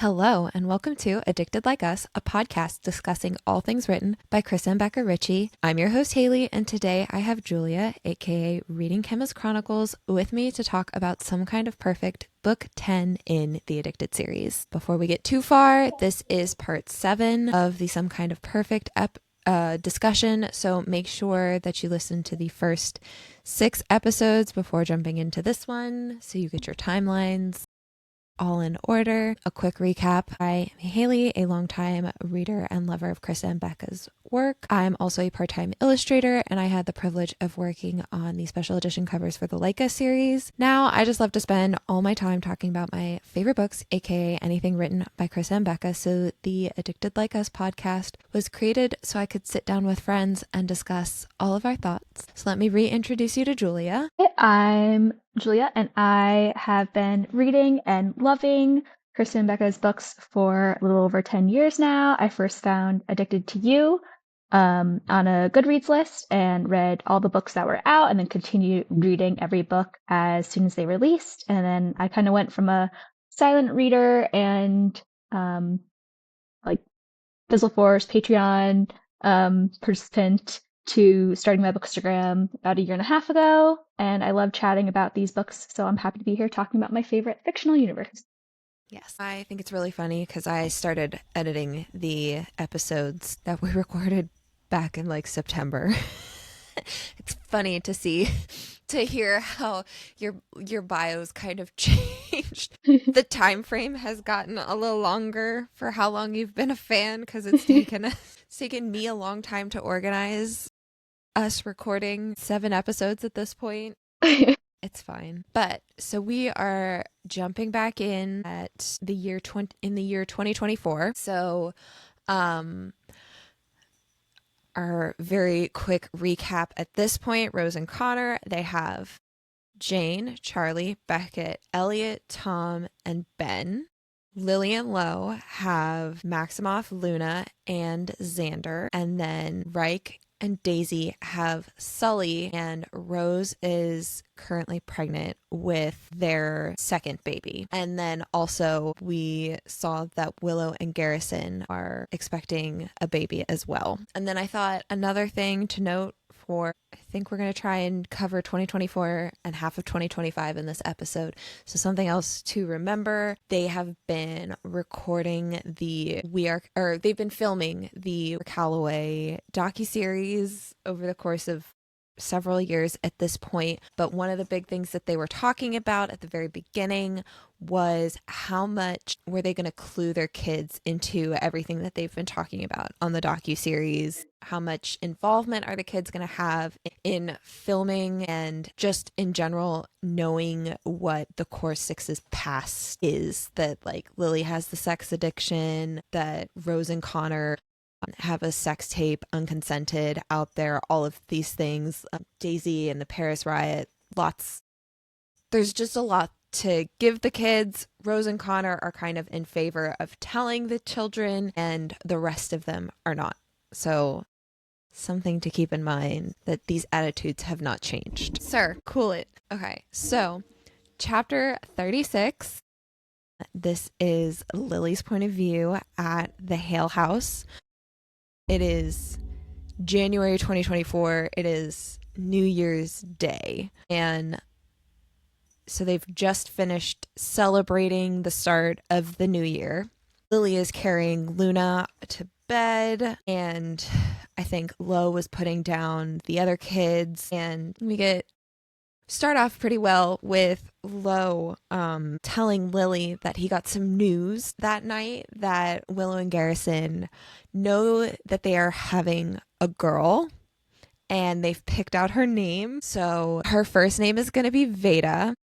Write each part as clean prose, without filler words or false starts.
Hello, and welcome to Addicted Like Us, a podcast discussing all things written by Krista and Becca Ritchie. I'm your host, Haley, and today I have Julia, aka Reading Chemist Chronicles, with me to talk about Some Kind of Perfect, Book 10 in the Addicted series. Before we get too far, this is part 7 of the Some Kind of Perfect discussion, so make sure that you listen to the first 6 episodes before jumping into this one so you get your timelines all in order. A quick recap. I am Haley, a longtime reader and lover of Krista and Becca's work. I'm also a part-time illustrator, and I had the privilege of working on the special edition covers for the Leica series. Now, I just love to spend all my time talking about my favorite books, aka anything written by Krista and Becca, so the Addicted Like Us podcast was created so I could sit down with friends and discuss all of our thoughts. So let me reintroduce you to Julia. Hey, I'm Julia, and I have been reading and loving Kristen and Becca's books for a little over 10 years now. I first found Addicted to You on a Goodreads list and read all the books that were out, and then continued reading every book as soon as they released. And then I kind of went from a silent reader and like Fizzleforce, Patreon participant to starting my Bookstagram about a year and a half ago. And I love chatting about these books, so I'm happy to be here talking about my favorite fictional universe. Yes, I think it's really funny because I started editing the episodes that we recorded back in like September. It's funny to hear how your bios kind of changed. The time frame has gotten a little longer for how long you've been a fan because it's taken me a long time to organize us recording 7 episodes at this point. It's fine. But so we are jumping back in at the year 2024. So our very quick recap at this point, Rose and Connor, they have Jane, Charlie, Beckett, Elliot, Tom, and Ben. Lily and Lo have Maximoff, Luna, and Xander. And then Reich and Daisy have Sully, and Rose is currently pregnant with their second baby. And then also we saw that Willow and Garrison are expecting a baby as well. And then I thought another thing to note for, I think we're going to try and cover 2024 and half of 2025 in this episode. So something else to remember, they have been they've been filming the Calloway docuseries over the course of several years at this point. But one of the big things that they were talking about at the very beginning was how much were they going to clue their kids into everything that they've been talking about on the docuseries. How much involvement are the kids going to have in filming and just in general knowing what the Core Six's past is, that like Lily has the sex addiction, that Rose and Connor have a sex tape unconsented out there, all of these things, Daisy and the Paris riot, there's just a lot to give the kids. Rose and Connor are kind of in favor of telling the children, and the rest of them are not. So something to keep in mind, that these attitudes have not changed. Sir, cool it. Okay, so chapter 36. This is Lily's point of view at the Hale House. It is January 2024. It is New Year's Day. And so they've just finished celebrating the start of the new year. Lily is carrying Luna to bed, and I think Lo was putting down the other kids. And we start off pretty well with Lo telling Lily that he got some news that night, that Willow and Garrison know that they are having a girl, and they've picked out her name. So her first name is going to be Veda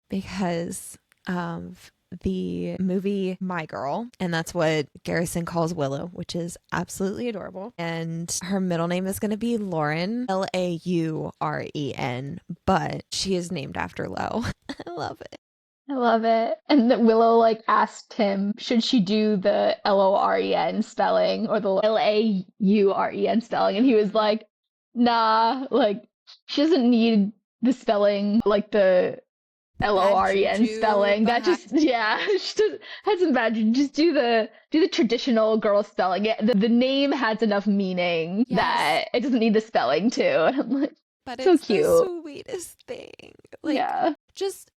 because of the movie My Girl, and that's what Garrison calls Willow, which is absolutely adorable. And her middle name is going to be Lauren, Lauren, but she is named after Lo. I love it. I love it. And that Willow asked him, should she do the Loren spelling or the Lauren spelling? And he was like, nah, she doesn't need the spelling, like the the bad L-O-R-E-N juju spelling. That behind. just, yeah, just had some bad. Just do the traditional girl spelling. The name has enough meaning Yes, that it doesn't need the spelling too. And I'm like, but so it's the cute. sweetest thing. Like, Yeah. just,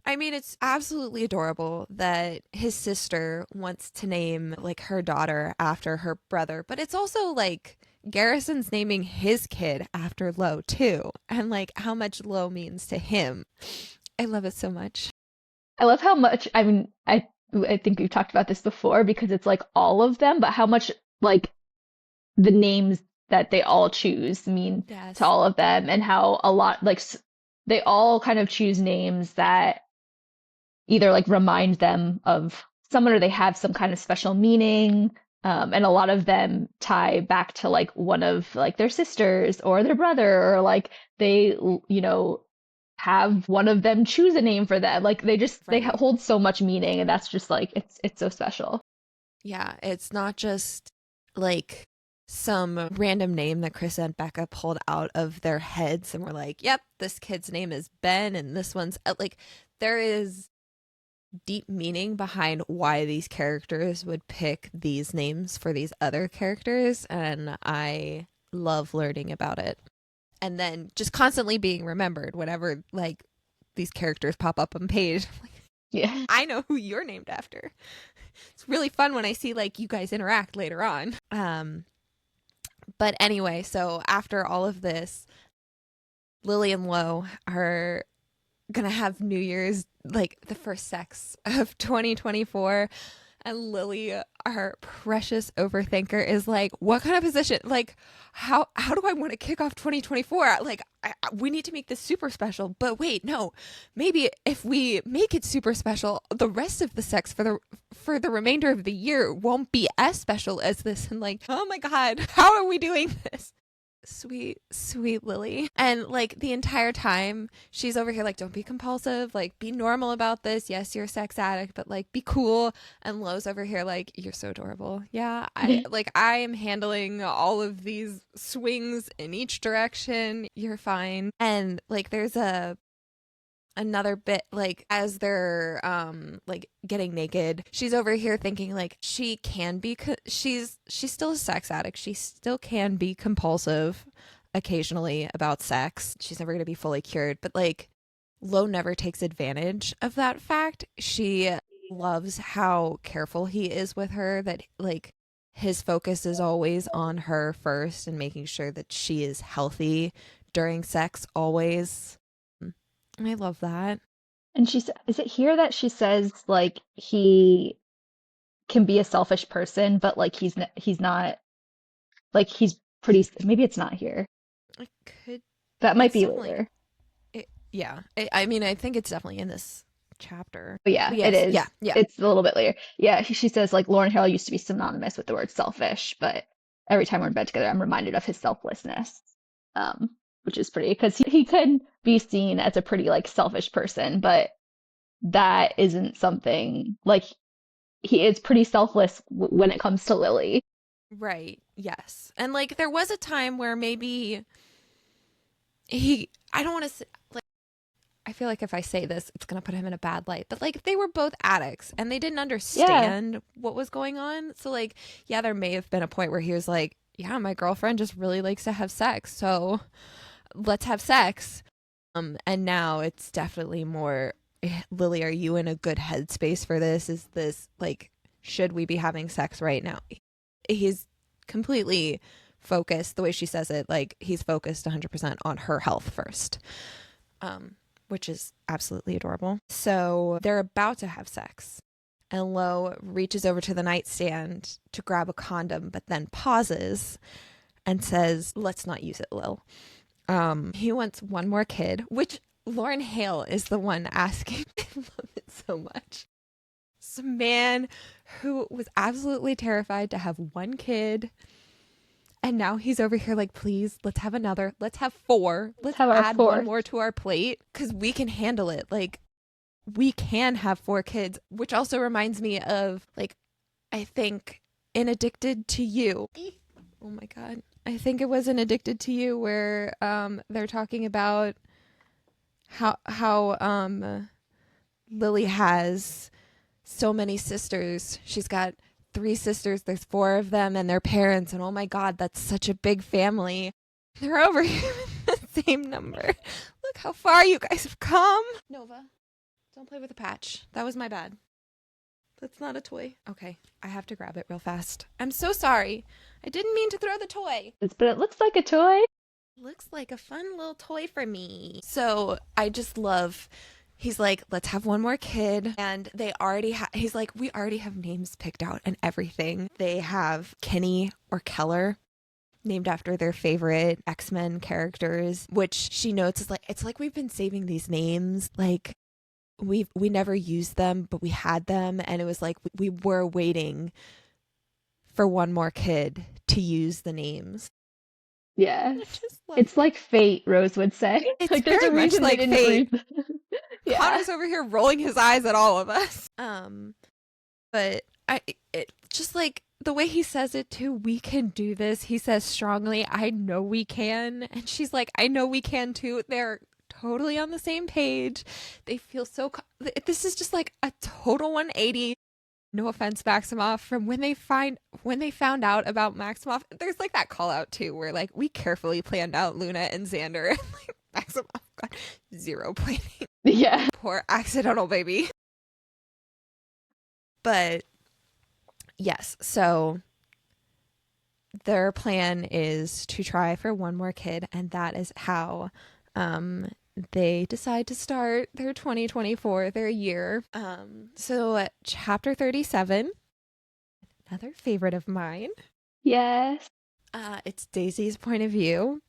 I mean, it's absolutely adorable that his sister wants to name like her daughter after her brother, but it's also like Garrison's naming his kid after Lo too, and like how much Lo means to him. I love it so much. I love how much, I mean, I think we've talked about this before because it's like all of them, but how much like the names that they all choose mean to Yes, all of them, and how a lot like they all kind of choose names that either like remind them of someone or they have some kind of special meaning. And a lot of them tie back to like one of like their sisters or their brother, or like they, have one of them choose a name for them. Like they right. hold so much meaning, and that's just like it's so special. Yeah, it's not just like some random name that Chris and Becca pulled out of their heads and were like, yep, this kid's name is Ben and this one's like, there is deep meaning behind why these characters would pick these names for these other characters. And I love learning about it. And then just constantly being remembered whenever like these characters pop up on page. Yeah. I know who you're named after. It's really fun when I see like you guys interact later on. But anyway, so after all of this, Lily and Lo are gonna have New Year's, like the first sex of 2024. And Lily, our precious overthinker, is like, what kind of position? Like, how do I want to kick off 2024? Like, we need to make this super special. But wait, no, maybe if we make it super special, the rest of the sex for the remainder of the year won't be as special as this. And like, oh my god, how are we doing this? Sweet, sweet Lily. And like the entire time she's over here like, don't be compulsive, like be normal about this. Yes, you're a sex addict, but like be cool. And Lo's over here like, you're so adorable. Yeah, I am handling all of these swings in each direction. You're fine. And like there's another bit like as they're like getting naked, she's over here thinking like she can be she's still a sex addict, she still can be compulsive occasionally about sex, she's never going to be fully cured, but like Lo never takes advantage of that fact. She loves how careful he is with her, that like his focus is always on her first and making sure that she is healthy during sex always. I love that. And is it here that she says like he can be a selfish person, but like he's not like he's pretty. Maybe it's not here. It could. That might It's be definitely. later. Yeah. I mean, I think it's definitely in this chapter. But yeah, But it yes. Yeah. is. Yeah. It's a little bit later. Yeah, she says like Lauren Harrell used to be synonymous with the word selfish, but every time we're in bed together, I'm reminded of his selflessness, um, which is pretty because he could be seen as a pretty like selfish person, but that isn't something like he is pretty selfless when it comes to Lily. Right. Yes. And like there was a time where maybe he. I don't want to say. Like, I feel like if I say this, it's gonna put him in a bad light. But like they were both addicts and they didn't Yeah, understand what was going on. So like, yeah, there may have been a point where he was like, "Yeah, my girlfriend just really likes to have sex, so let's have sex." And now it's definitely more, Lily, are you in a good headspace for this? Is this like, should we be having sex right now? He's completely focused, the way she says it, like he's focused 100% on her health first, which is absolutely adorable. So they're about to have sex. And Lo reaches over to the nightstand to grab a condom, but then pauses and says, let's not use it, Lil. He wants one more kid, which Lauren Hale is the one asking. I love it so much. It's a man who was absolutely terrified to have one kid. And now he's over here like, please, let's have another. Let's have four. let's Let's have our add one fourth. more to our plate because we can handle it. Like, we can have four kids, which also reminds me of, like, I think in Addicted to You. Oh my God. I think it was in Addicted to You where they're talking about how Lily has so many sisters. She's got 3 sisters. There's 4 of them and their parents. And oh my God, that's such a big family. They're over here with the same number. Look how far you guys have come. Nova, don't play with the patch. That was my bad. That's not a toy. Okay, I have to grab it real fast. I'm so sorry. I didn't mean to throw the toy. But it looks like a toy. Looks like a fun little toy for me. So I just love, he's like, let's have one more kid. And they already he's like, we already have names picked out and everything. They have Kenny or Keller, named after their favorite X-Men characters, which she notes is like, it's like we've been saving these names. Like, we never used them, but we had them. And it was like, we were waiting for one more kid to use the names. Yes. It's like fate, Rose would say. It's like there's very a reason much like they didn't fate. breathe. Yeah. Connor's over here rolling his eyes at all of us. But it just like the way he says it too, we can do this. He says strongly, I know we can. And she's like, I know we can too. They're totally on the same page. They feel so, this is just like a total 180. No offense, Maximoff, from when they found out about Maximoff, there's like that call out too, where like we carefully planned out Luna and Xander, and like Maximoff got zero planning. Yeah. Poor accidental baby. But yes, so their plan is to try for one more kid, and that is how they decide to start their 2024, their year. So chapter 37, another favorite of mine. Yes. It's Daisy's point of view.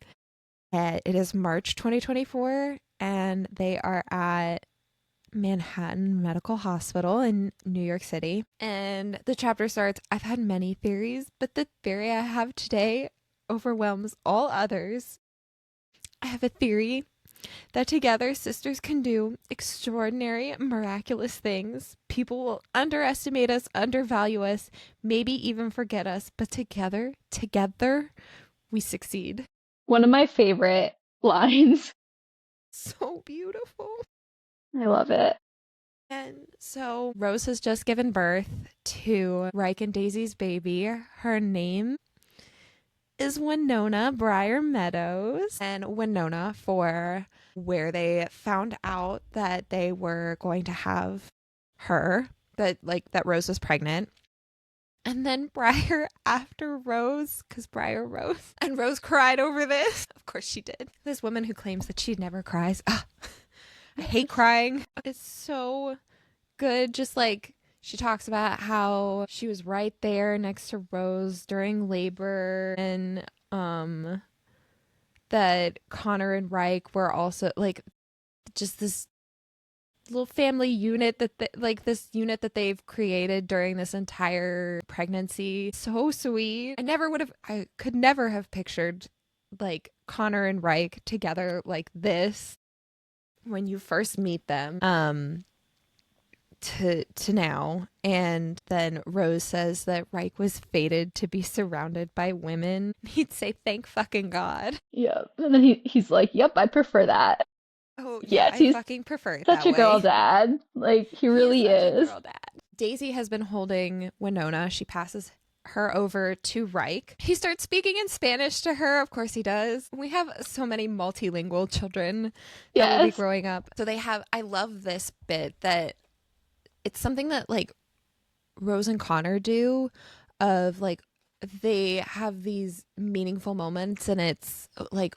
It is March 2024, and they are at Manhattan Medical Hospital in New York City. And the chapter starts, I've had many theories, but the theory I have today overwhelms all others. I have a theory that together sisters can do extraordinary, miraculous things. People will underestimate us, undervalue us, maybe even forget us, but together, we succeed. One of my favorite lines. So beautiful. I love it. And so Rose has just given birth to Reich and Daisy's baby. Her name is Winona Briar Meadows, and Winona for where they found out that they were going to have her, that Rose was pregnant. And then Briar after Rose, because Briar Rose. And Rose cried over this. Of course she did. This woman who claims that she never cries. I hate crying. It's so good. Just like she talks about how she was right there next to Rose during labor, and that Connor and Reich were also like just this little family unit this unit that they've created during this entire pregnancy. So sweet. I could never have pictured like Connor and Reich together like this when you first meet them to now. And then Rose says that Reich was fated to be surrounded by women. He'd say thank fucking God. Yep. And then he's like, yep, I prefer that. Oh yeah, I fucking prefer it such that a girl way. dad. Like he really is. Girl dad. Daisy has been holding Winona. She passes her over to Reich. He starts speaking in Spanish to her. Of course he does. We have so many multilingual children that will be growing up. So I love this bit that it's something that like Rose and Connor do, of like they have these meaningful moments, and it's like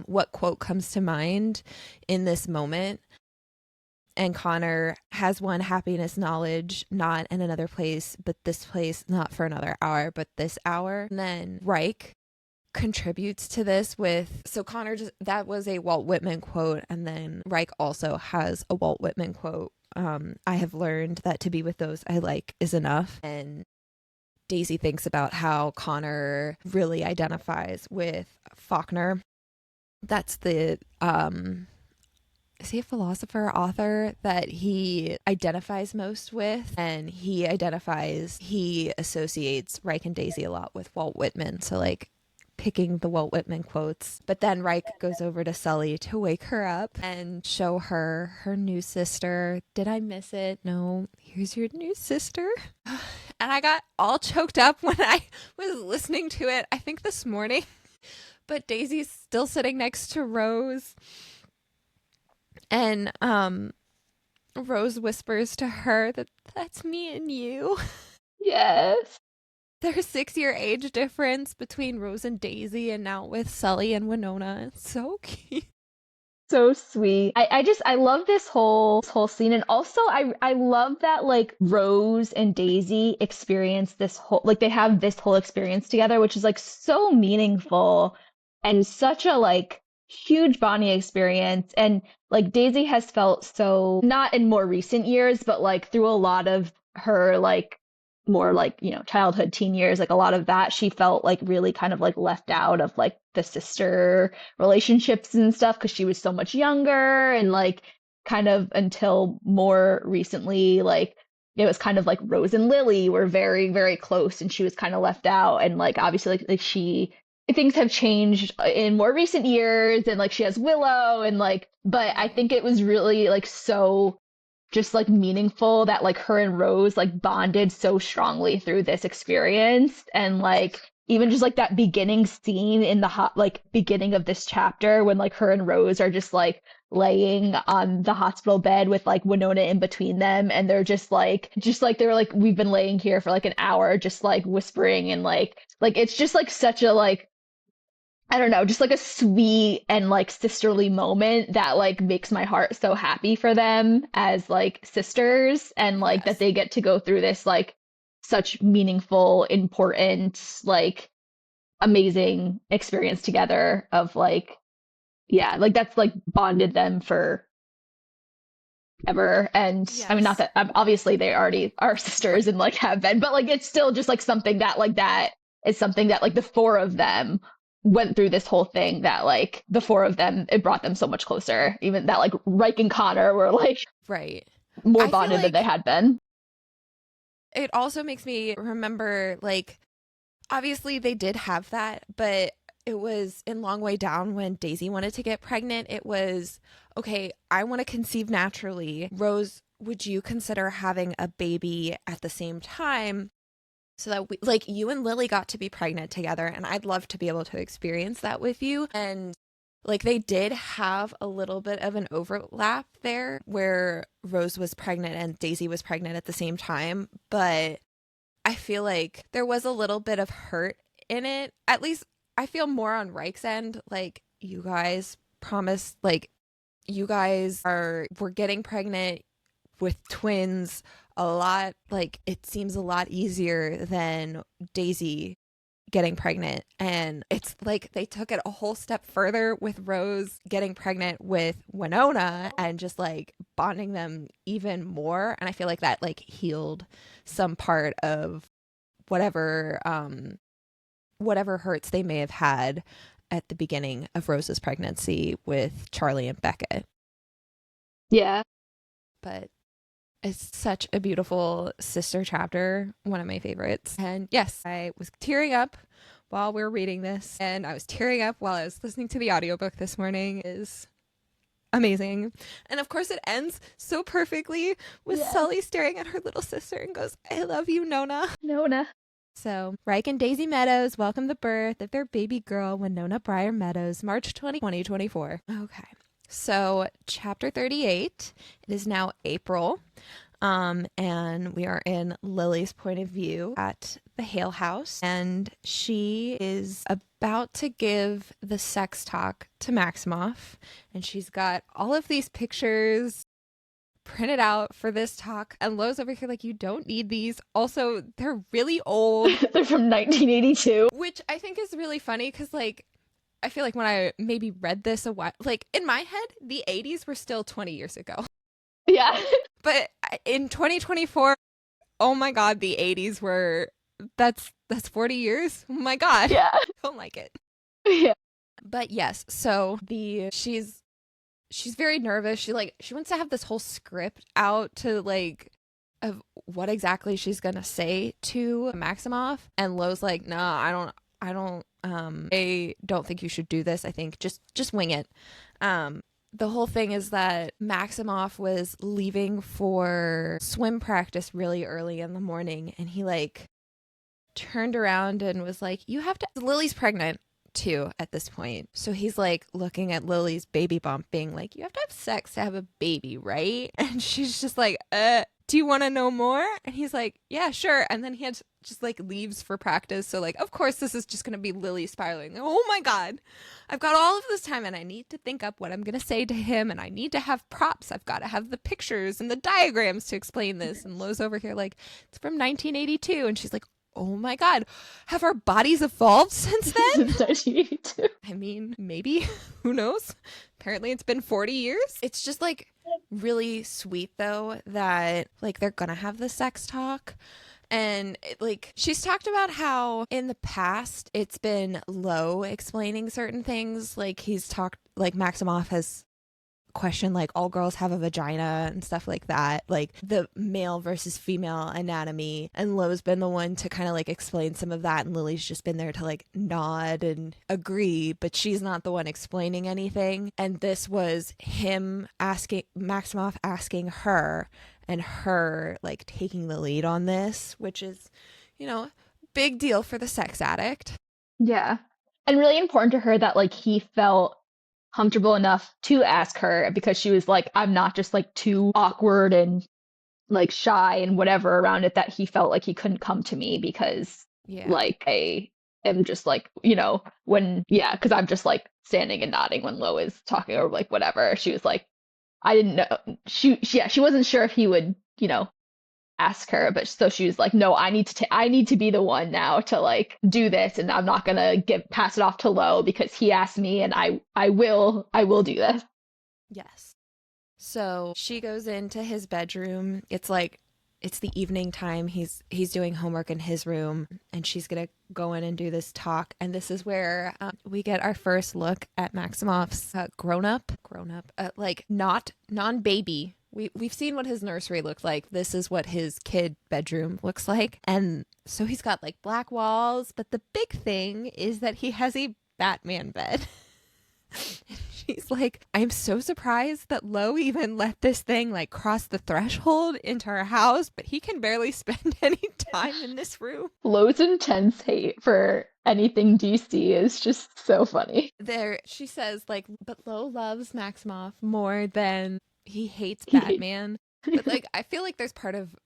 what quote comes to mind in this moment. And Connor has one: happiness, knowledge, not in another place, but this place, not for another hour, but this hour. And then Reich contributes to this with, so Connor that was a Walt Whitman quote, and then Reich also has a Walt Whitman quote. I have learned that to be with those I like is enough. And Daisy thinks about how Connor really identifies with Faulkner. That's the is he a philosopher, author that he identifies most with? And he associates Reich and Daisy a lot with Walt Whitman. So like picking the Walt Whitman quotes. But then Reich goes over to Sully to wake her up and show her her new sister. Did I miss it? No, here's your new sister. And I got all choked up when I was listening to it, I think this morning. But Daisy's still sitting next to Rose. And Rose whispers to her that that's me and you. Yes. There's 6-year age difference between Rose and Daisy, and now with Sully and Winona. It's so cute. So sweet. I love this whole scene. And also I love that like Rose and Daisy experience this whole like they have this whole experience together, which is like so meaningful and such a like huge bonding experience. And like Daisy has felt so not in more recent years, but like through a lot of her like more like, childhood teen years, like a lot of that she felt like really kind of like left out of like the sister relationships and stuff because she was so much younger and like kind of until more recently like it was kind of like Rose and Lily were very very close and she was kind of left out and like obviously like she things have changed in more recent years and like she has Willow and like but I think it was really like so just like meaningful that like her and Rose like bonded so strongly through this experience and like even just like that beginning scene in the like beginning of this chapter when like her and Rose are just like laying on the hospital bed with like Winona in between them and they're just like they were like we've been laying here for like an hour just like whispering and like it's just like such a like I don't know, just like a sweet and like sisterly moment that like makes my heart so happy for them as like sisters and like that Yes. they get to go through this like such meaningful, important, like amazing experience together of like yeah, like that's like bonded them for ever. And I mean, not Yes. that obviously they already are sisters Right. and like have been, but like it's still just like something that like that is something that like the four of them went through this whole thing that like the four of them it brought them so much closer. Even that like Reich and Connor were like Right. more I feel bonded than they like had been. it also makes me remember, like, obviously they did have that, but it was in Long Way Down when Daisy wanted to get pregnant. It was, okay, I want to conceive naturally. Rose, would you consider having a baby at the same time so that we, like, you and Lily got to be pregnant together? And I'd love to be able to experience that with you. And like they did have a little bit of an overlap there where Rose was pregnant and Daisy was pregnant at the same time, but I feel like there was a little bit of hurt in it. At least I feel more on Reich's end. Like, you guys promised, like, you guys were getting pregnant with twins a lot. Like, it seems a lot easier than Daisy getting pregnant. And it's like they took it a whole step further with Rose getting pregnant with Winona and just like bonding them even more. And I feel like that like healed some part of whatever whatever hurts they may have had at the beginning of Rose's pregnancy with Charlie and Becca. Yeah. But it's such a beautiful sister chapter, one of my favorites. And yes, I was tearing up while we were reading this, and I was tearing up while I was listening to the audiobook this morning. It is amazing. And of course it ends so perfectly with Yes. Sully staring at her little sister and goes, "I love you, Nona." Nona. So, Reich and Daisy Meadows welcome the birth of their baby girl, Winona Briar Meadows, March 20, 2024. Okay. So, chapter 38, it is now April, and we are in Lily's point of view at the Hale house, and she is about to give the sex talk to Maximoff, and she's got all of these pictures printed out for this talk, and Lo's over here like, you don't need these. Also, they're really old. They're from 1982. Which I think is really funny because, like, I feel like when I maybe read this a while, like, in my head, the 80s were still 20 years ago. Yeah. But in 2024, oh my God, the 80s were, that's 40 years. Oh my God. Yeah. I don't like it. Yeah. But yes, so she's very nervous. She wants to have this whole script out to like of what exactly she's gonna say to Maximoff, and Lo's like, nah, I don't think you should do this. I think just wing it. The whole thing is that Maximoff was leaving for swim practice really early in the morning, and he like turned around and was like, you have to, Lily's pregnant too at this point. So he's like looking at Lily's baby bump, being like, you have to have sex to have a baby, right? And she's just like, do you want to know more? And he's like, yeah, sure. And then he had just like leaves for practice. So like, of course, this is just going to be Lily spiraling. Oh my God, I've got all of this time and I need to think up what I'm going to say to him. And I need to have props. I've got to have the pictures and the diagrams to explain this. And Lo's over here like, it's from 1982. And she's like, oh my God, have our bodies evolved since then? Since 1982. I mean, maybe. Who knows? Apparently it's been 40 years. It's just like really sweet though that like they're gonna have the sex talk. And like she's talked about how in the past it's been Lo explaining certain things. Like he's talked, like Maximoff has question like all girls have a vagina and stuff like that, like the male versus female anatomy, and Lo's been the one to kind of like explain some of that, and Lily's just been there to like nod and agree, but she's not the one explaining anything. And this was him asking Maximoff, asking her, and her like taking the lead on this, which is, you know, big deal for the sex addict. Yeah. And really important to her that like he felt comfortable enough to ask her, because she was like, I'm not just like too awkward and like shy and whatever around it, that he felt like he couldn't come to me because like I am just like, because I'm just like standing and nodding when Lo is talking or like whatever. She was like, I didn't know. She wasn't sure if he would, ask her, but so she was like, no, I need to be the one now to like do this, and I'm not gonna pass it off to Lo because he asked me, and I will do this. Yes. So she goes into his bedroom. It's the evening time. He's doing homework in his room, and she's gonna go in and do this talk. And this is where we get our first look at Maximoff's grown up, like not non-baby. We've seen what his nursery looked like. This is what his kid bedroom looks like. And so he's got like black walls, but the big thing is that he has a Batman bed. She's like, I'm so surprised that Lo even let this thing like cross the threshold into our house, but he can barely spend any time in this room. Lo's intense hate for anything DC is just so funny. There, she says like, but Lo loves Maximoff more than he hates Batman. But like, I feel like there's part of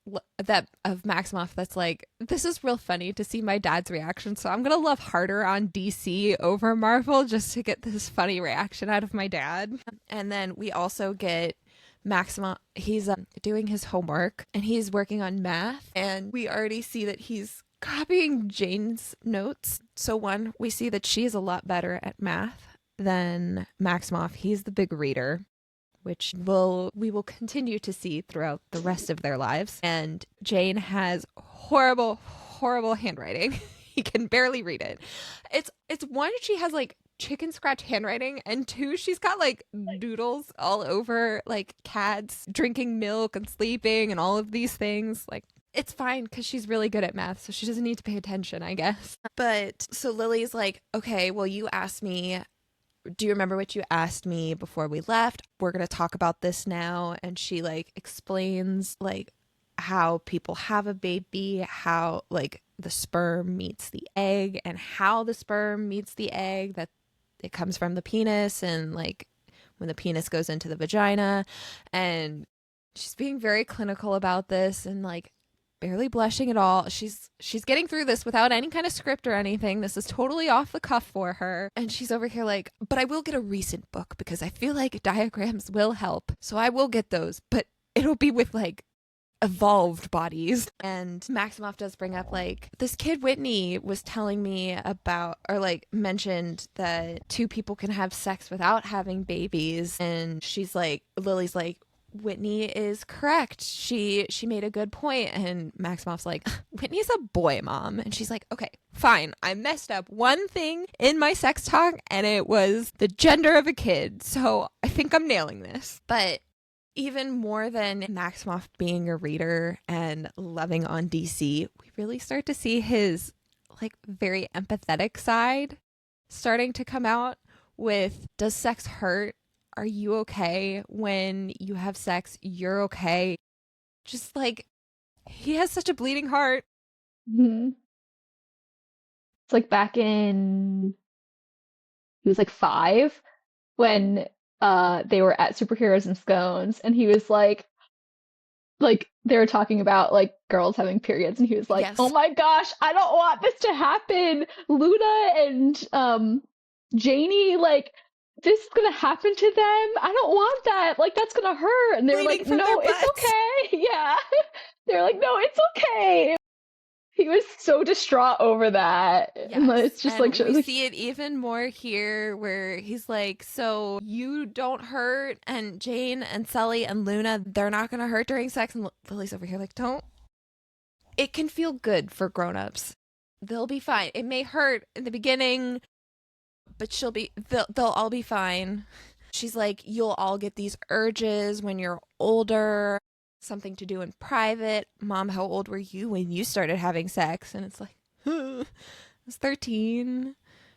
Maximoff that's like, this is real funny to see my dad's reaction, so I'm gonna love harder on DC over Marvel just to get this funny reaction out of my dad. And then we also get Maximoff. He's doing his homework and he's working on math, and we already see that he's copying Jane's notes. So one, we see that she is a lot better at math than Maximoff. He's the big reader, which we will continue to see throughout the rest of their lives. And Jane has horrible handwriting. He can barely read it. It's one, she has like chicken scratch handwriting, and two, she's got like doodles all over, like cats drinking milk and sleeping and all of these things. Like, it's fine because she's really good at math, so she doesn't need to pay attention, I guess. But so Lily's like, okay, well, you asked me, do you remember what you asked me before we left? We're going to talk about this now. And she like explains like how people have a baby, how like the sperm meets the egg, and how the sperm meets the egg, that it comes from the penis, and like when the penis goes into the vagina. And she's being very clinical about this and like barely blushing at all. She's getting through this without any kind of script or anything. This is totally off the cuff for her. And she's over here like, but I will get a recent book because I feel like diagrams will help. So I will get those, but it'll be with like evolved bodies. And Maximoff does bring up like, this kid Whitney was telling me about, or like mentioned that two people can have sex without having babies. And she's like, Lily's like, Whitney is correct. She made a good point. And Maximoff's like, Whitney's a boy, Mom. And she's like, okay, fine. I messed up one thing in my sex talk, and it was the gender of a kid. So I think I'm nailing this. But even more than Maximoff being a reader and loving on DC, we really start to see his like very empathetic side starting to come out with, does sex hurt? Are you okay when you have sex? You're okay. Just like, he has such a bleeding heart. Mhm. It's like back in he was like 5 when they were at Superheroes and Scones, and he was like they were talking about like girls having periods, and he was like, "Oh Yes. my gosh, I don't want this to happen. Luna and Janie, like this is gonna happen to them. I don't want that. Like that's gonna hurt." And they were Bleeding like, from their "No, it's butts. okay." Yeah. They're like, "No, it's okay." He was so distraught over that. And Yes. it's just like, And we like see it even more here where he's like, so you don't hurt, and Jane and Sully and Luna, they're not going to hurt during sex. And Lily's over here like, don't. It can feel good for grown-ups. They'll be fine. It may hurt in the beginning, but they'll all be fine. She's like, you'll all get these urges when you're older, something to do in private. Mom, how old were you when you started having sex? And it's like, I was 13,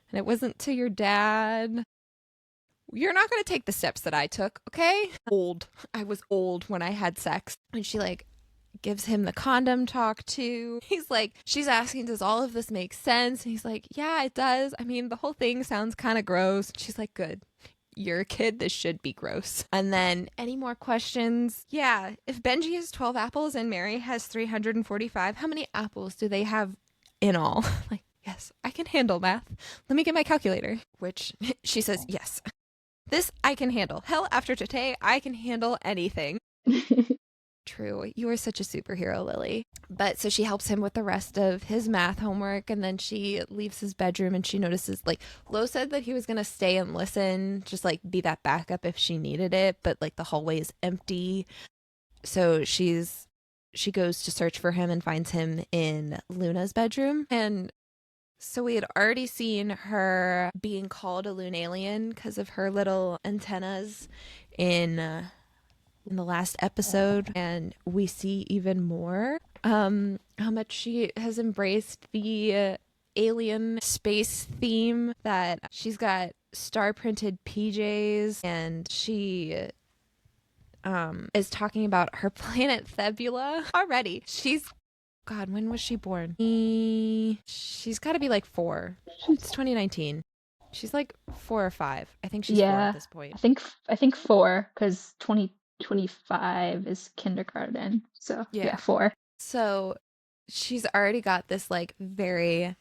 and it wasn't to your dad. You're not going to take the steps that I took, okay? Old. I was old when I had sex. And she like gives him the condom talk too. He's like, she's asking, does all of this make sense? And he's like, yeah, it does. I mean, the whole thing sounds kind of gross. She's like, good. You're a kid. This should be gross. And then, any more questions? Yeah. If Benji has 12 apples and Mary has 345, how many apples do they have in all? Like, yes, I can handle math. Let me get my calculator. Which she says, yes. This I can handle. Hell, after today, I can handle anything. True. You are such a superhero, Lily. But so she helps him with the rest of his math homework, and then she leaves his bedroom and she notices, like, Lo said that he was going to stay and listen, just like be that backup if she needed it, but like the hallway is empty. So she goes to search for him and finds him in Luna's bedroom. And so we had already seen her being called a Loon alien because of her little antennas in the last episode, and we see even more how much she has embraced the alien space theme, that she's got star printed PJs, and she is talking about her planet Thebula already. God, when was she born? She's got to be like 4. It's 2019. She's like 4 or 5. I think she's 4 at yeah, this point. I think 4 because 2025 is kindergarten. So Yeah. yeah, 4. So she's already got this like very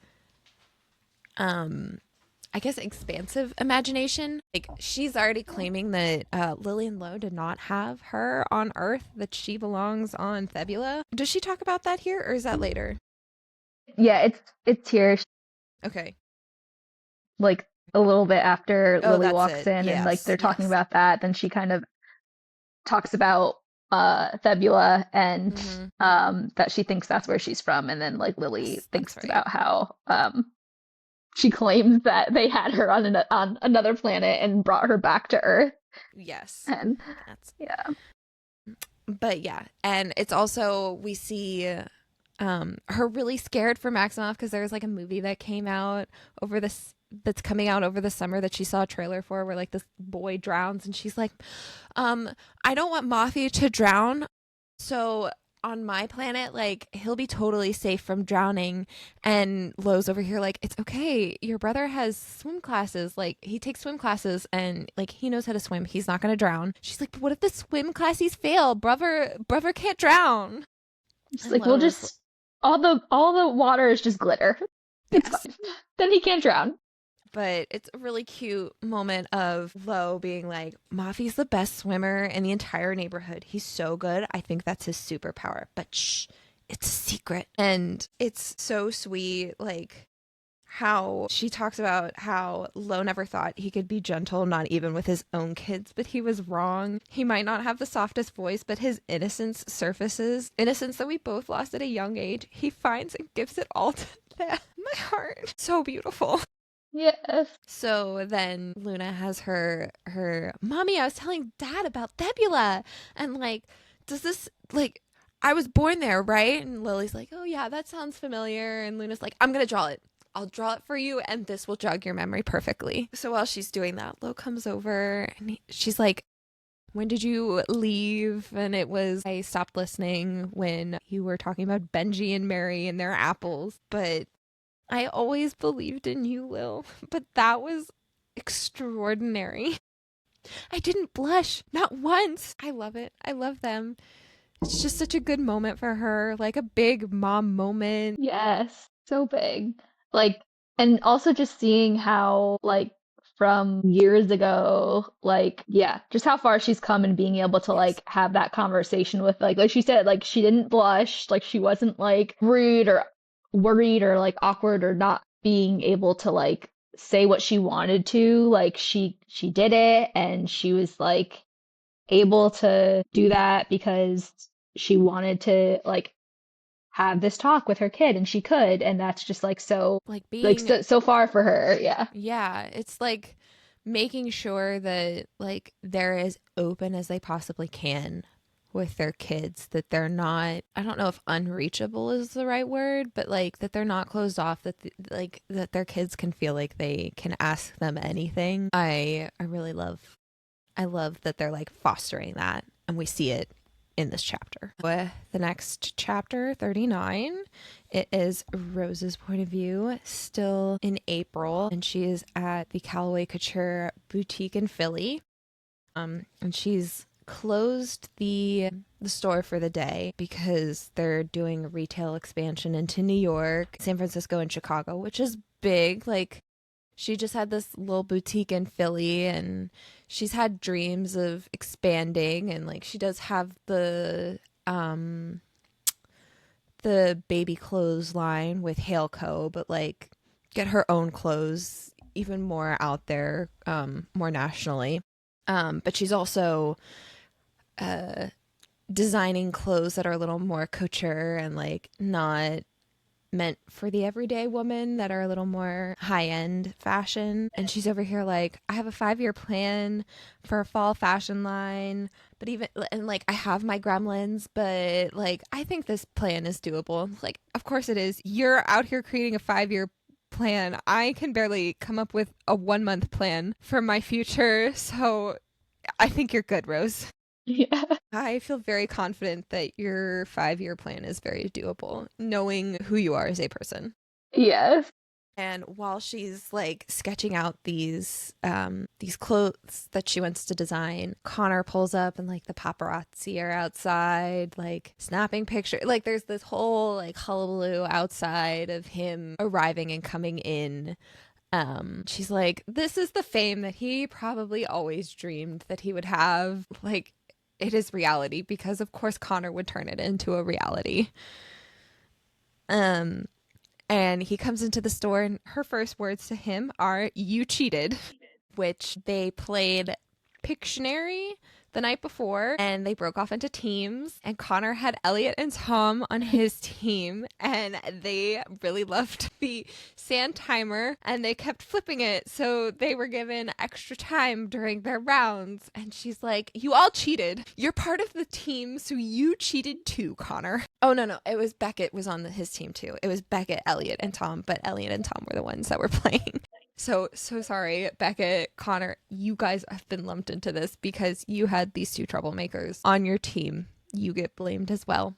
I guess expansive imagination. Like, she's already claiming that Lily and Lo did not have her on Earth, that she belongs on Thebula. Does she talk about that here, or is that later? Yeah, it's here Okay. like a little bit after Oh, Lily that's walks it. in and like Yes. they're talking Yes. about that, then she kind of talks about Thebula and Mm-hmm. that she thinks that's where she's from, and then like Lily Yes, that's thinks right. about how she claims that they had her on another planet and brought her back to Earth. Yes. And That's yeah. but yeah, and it's also, we see her really scared for Maximoff because there's like a movie that came out over this that's coming out over the summer that she saw a trailer for, where like this boy drowns, and she's like, I don't want Moffy to drown, so on my planet, like, he'll be totally safe from drowning. And Lo's over here like, it's okay, your brother has swim classes, like he takes swim classes and like he knows how to swim, he's not gonna drown. She's like, but what if the swim classes fail? Brother can't drown. It's And like we'll Lo's, just all the water is just glitter. It's yes. fine. Then he can't drown. But it's a really cute moment of Lo being like, Mafi's the best swimmer in the entire neighborhood. He's so good. I think that's his superpower. But shh, it's a secret. And it's so sweet, like how she talks about how Lo never thought he could be gentle, not even with his own kids, but he was wrong. He might not have the softest voice, but his innocence surfaces. Innocence that we both lost at a young age. He finds and gives it all to them. My heart. So beautiful. Yes. So then Luna has her mommy, I was telling dad about Thebula, and like, does this, like, I was born there, right? And Lily's like, oh yeah, that sounds familiar. And Luna's like, I'm gonna draw it. I'll draw it for you, and this will jog your memory perfectly. So while she's doing that, Lo comes over and she's like, when did you leave? And it was, I stopped listening when you were talking about Benji and Mary and their apples. But I always believed in you, Lil. But that was extraordinary. I didn't blush, not once. I love it. I love them. It's just such a good moment for her, like a big mom moment. Yes, so big. Like, and also just seeing how, like, from years ago, like, yeah, just how far she's come and being able to, Yes. like, have that conversation with, like she said, like, she didn't blush, like, she wasn't, like, rude or worried or, like, awkward or not being able to, like, say what she wanted to. Like, she did it and she was, like, able to do that because she wanted to, like, have this talk with her kid and she could, and that's just like so, Like like being, so far for her. Yeah. yeah, it's like making sure that like they're as open as they possibly can with their kids, that they're not, I don't know if unreachable is the right word, but like that they're not closed off, that like that their kids can feel like they can ask them anything. I really love, I love that they're like fostering that, and we see it in this chapter. With the next chapter, 39, it is Rose's point of view, still in April, and she is at the Callaway Couture boutique in Philly. And she's closed the store for the day because they're doing a retail expansion into New York, San Francisco, and Chicago, which is big. Like she just had this little boutique in Philly, and she's had dreams of expanding, and like she does have the baby clothes line with Hale Co, but like get her own clothes even more out there, more nationally. But she's also uh designing clothes that are a little more couture and like not meant for the everyday woman, that are a little more high end fashion. And she's over here like, I have a 5-year plan for a fall fashion line. But even, and like, I have my gremlins, but like, I think this plan is doable. Like, of course it is. You're out here creating a 5-year plan. I can barely come up with a 1 month plan for my future. So I think you're good, Rose. Yeah. I feel very confident that your 5-year plan is very doable, knowing who you are as a person. Yes. And while she's like sketching out these clothes that she wants to design, Connor pulls up and like the paparazzi are outside, like snapping pictures. Like there's this whole like hullabaloo outside of him arriving and coming in. She's like, this is the fame that he probably always dreamed that he would have. Like it is reality because of course Connor would turn it into a reality. Um and he comes into the store and her first words to him are, "You cheated," which they played Pictionary the night before and they broke off into teams, and Connor had Elliot and Tom on his team, and they really loved the sand timer and they kept flipping it, so they were given extra time during their rounds. And she's like, you all cheated, you're part of the team, so you cheated too, Connor. Oh no, it was Beckett was on his team too. It was Beckett, Elliot, and Tom, but Elliot and Tom were the ones that were playing. So sorry, Beckett, Connor, you guys have been lumped into this because you had these two troublemakers on your team. You get blamed as well.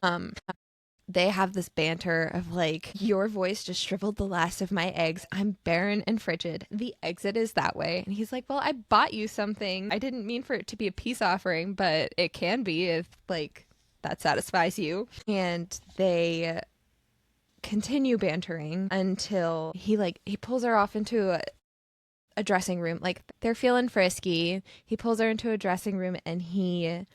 They have this banter of like, your voice just shriveled the last of my eggs. I'm barren and frigid. The exit is that way. And he's like, well, I bought you something. I didn't mean for it to be a peace offering, but it can be if like that satisfies you. And they continue bantering until he pulls her off into a dressing room. Like they're feeling frisky. He pulls her into a dressing room and he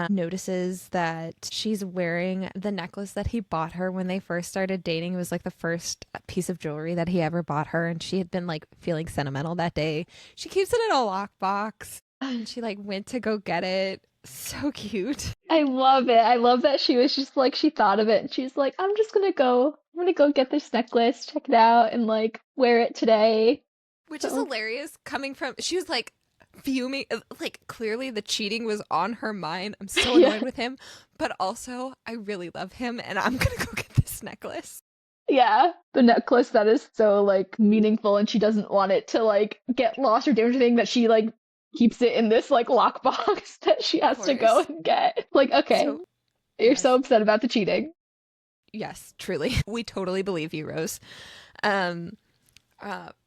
notices that she's wearing the necklace that he bought her when they first started dating. It was like the first piece of jewelry that he ever bought her, and she had been like feeling sentimental that day. She keeps it in a lockbox and she like went to go get it. So cute. I love it. I love that she was just like, she thought of it and she's like, I'm gonna go get this necklace, check it out, and like wear it today. Which is So hilarious coming from, she was like, fuming. Like, clearly the cheating was on her mind. I'm so Yeah. annoyed with him, but also I really love him and I'm gonna go get this necklace. Yeah, the necklace that is so like meaningful, and she doesn't want it to like get lost or damaged, or anything, that she like keeps it in this like lockbox that she Of has to go course. and get. Like, okay, So, you're so yes. upset about the cheating. Yes, truly. We totally believe you, Rose. Um,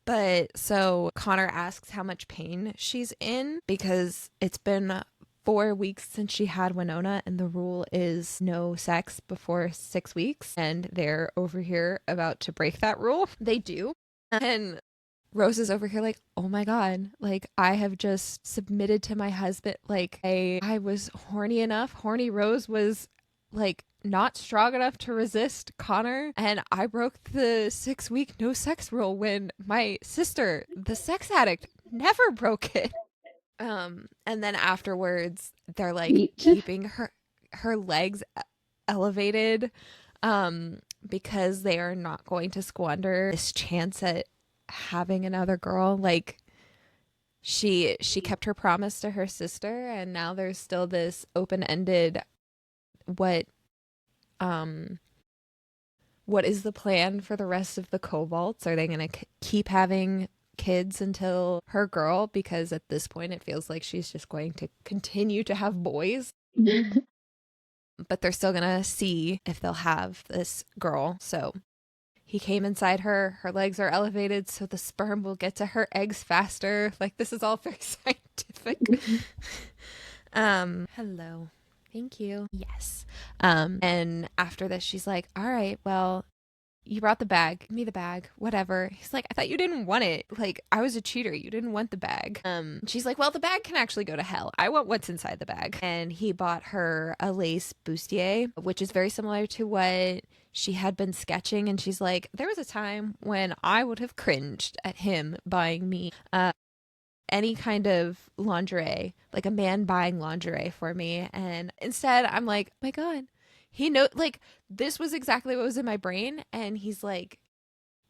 but so Connor asks how much pain she's in because it's been 4 weeks since she had Winona, and the rule is no sex before 6 weeks. And they're over here about to break that rule. They do. And Rose is over here like, oh my God, like I have just submitted to my husband. Like I was horny enough. Horny Rose was like not strong enough to resist Connor. And I broke the 6 week no sex rule when my sister, the sex addict, never broke it. And then afterwards they're like Sweet. keeping her legs elevated because they are not going to squander this chance at having another girl. Like she kept her promise to her sister, and now there's still this open-ended what um what is the plan for the rest of the Cobalts? Are they going to keep having kids until her girl, because at this point it feels like she's just going to continue to have boys, but they're still going to see if they'll have this girl. So he came inside her. Her legs are elevated so the sperm will get to her eggs faster. Like, this is all very scientific. Hello. Thank you. Yes. And after this, she's like, all right, well, you brought the bag. Give me the bag. Whatever. He's like, I thought you didn't want it. Like, I was a cheater. You didn't want the bag. She's like, well, the bag can actually go to hell. I want what's inside the bag. And he bought her a lace bustier, which is very similar to what she had been sketching. And she's like, there was a time when I would have cringed at him buying me any kind of lingerie, like a man buying lingerie for me. And instead, I'm like, oh my God, he know, like, this was exactly what was in my brain. And he's like,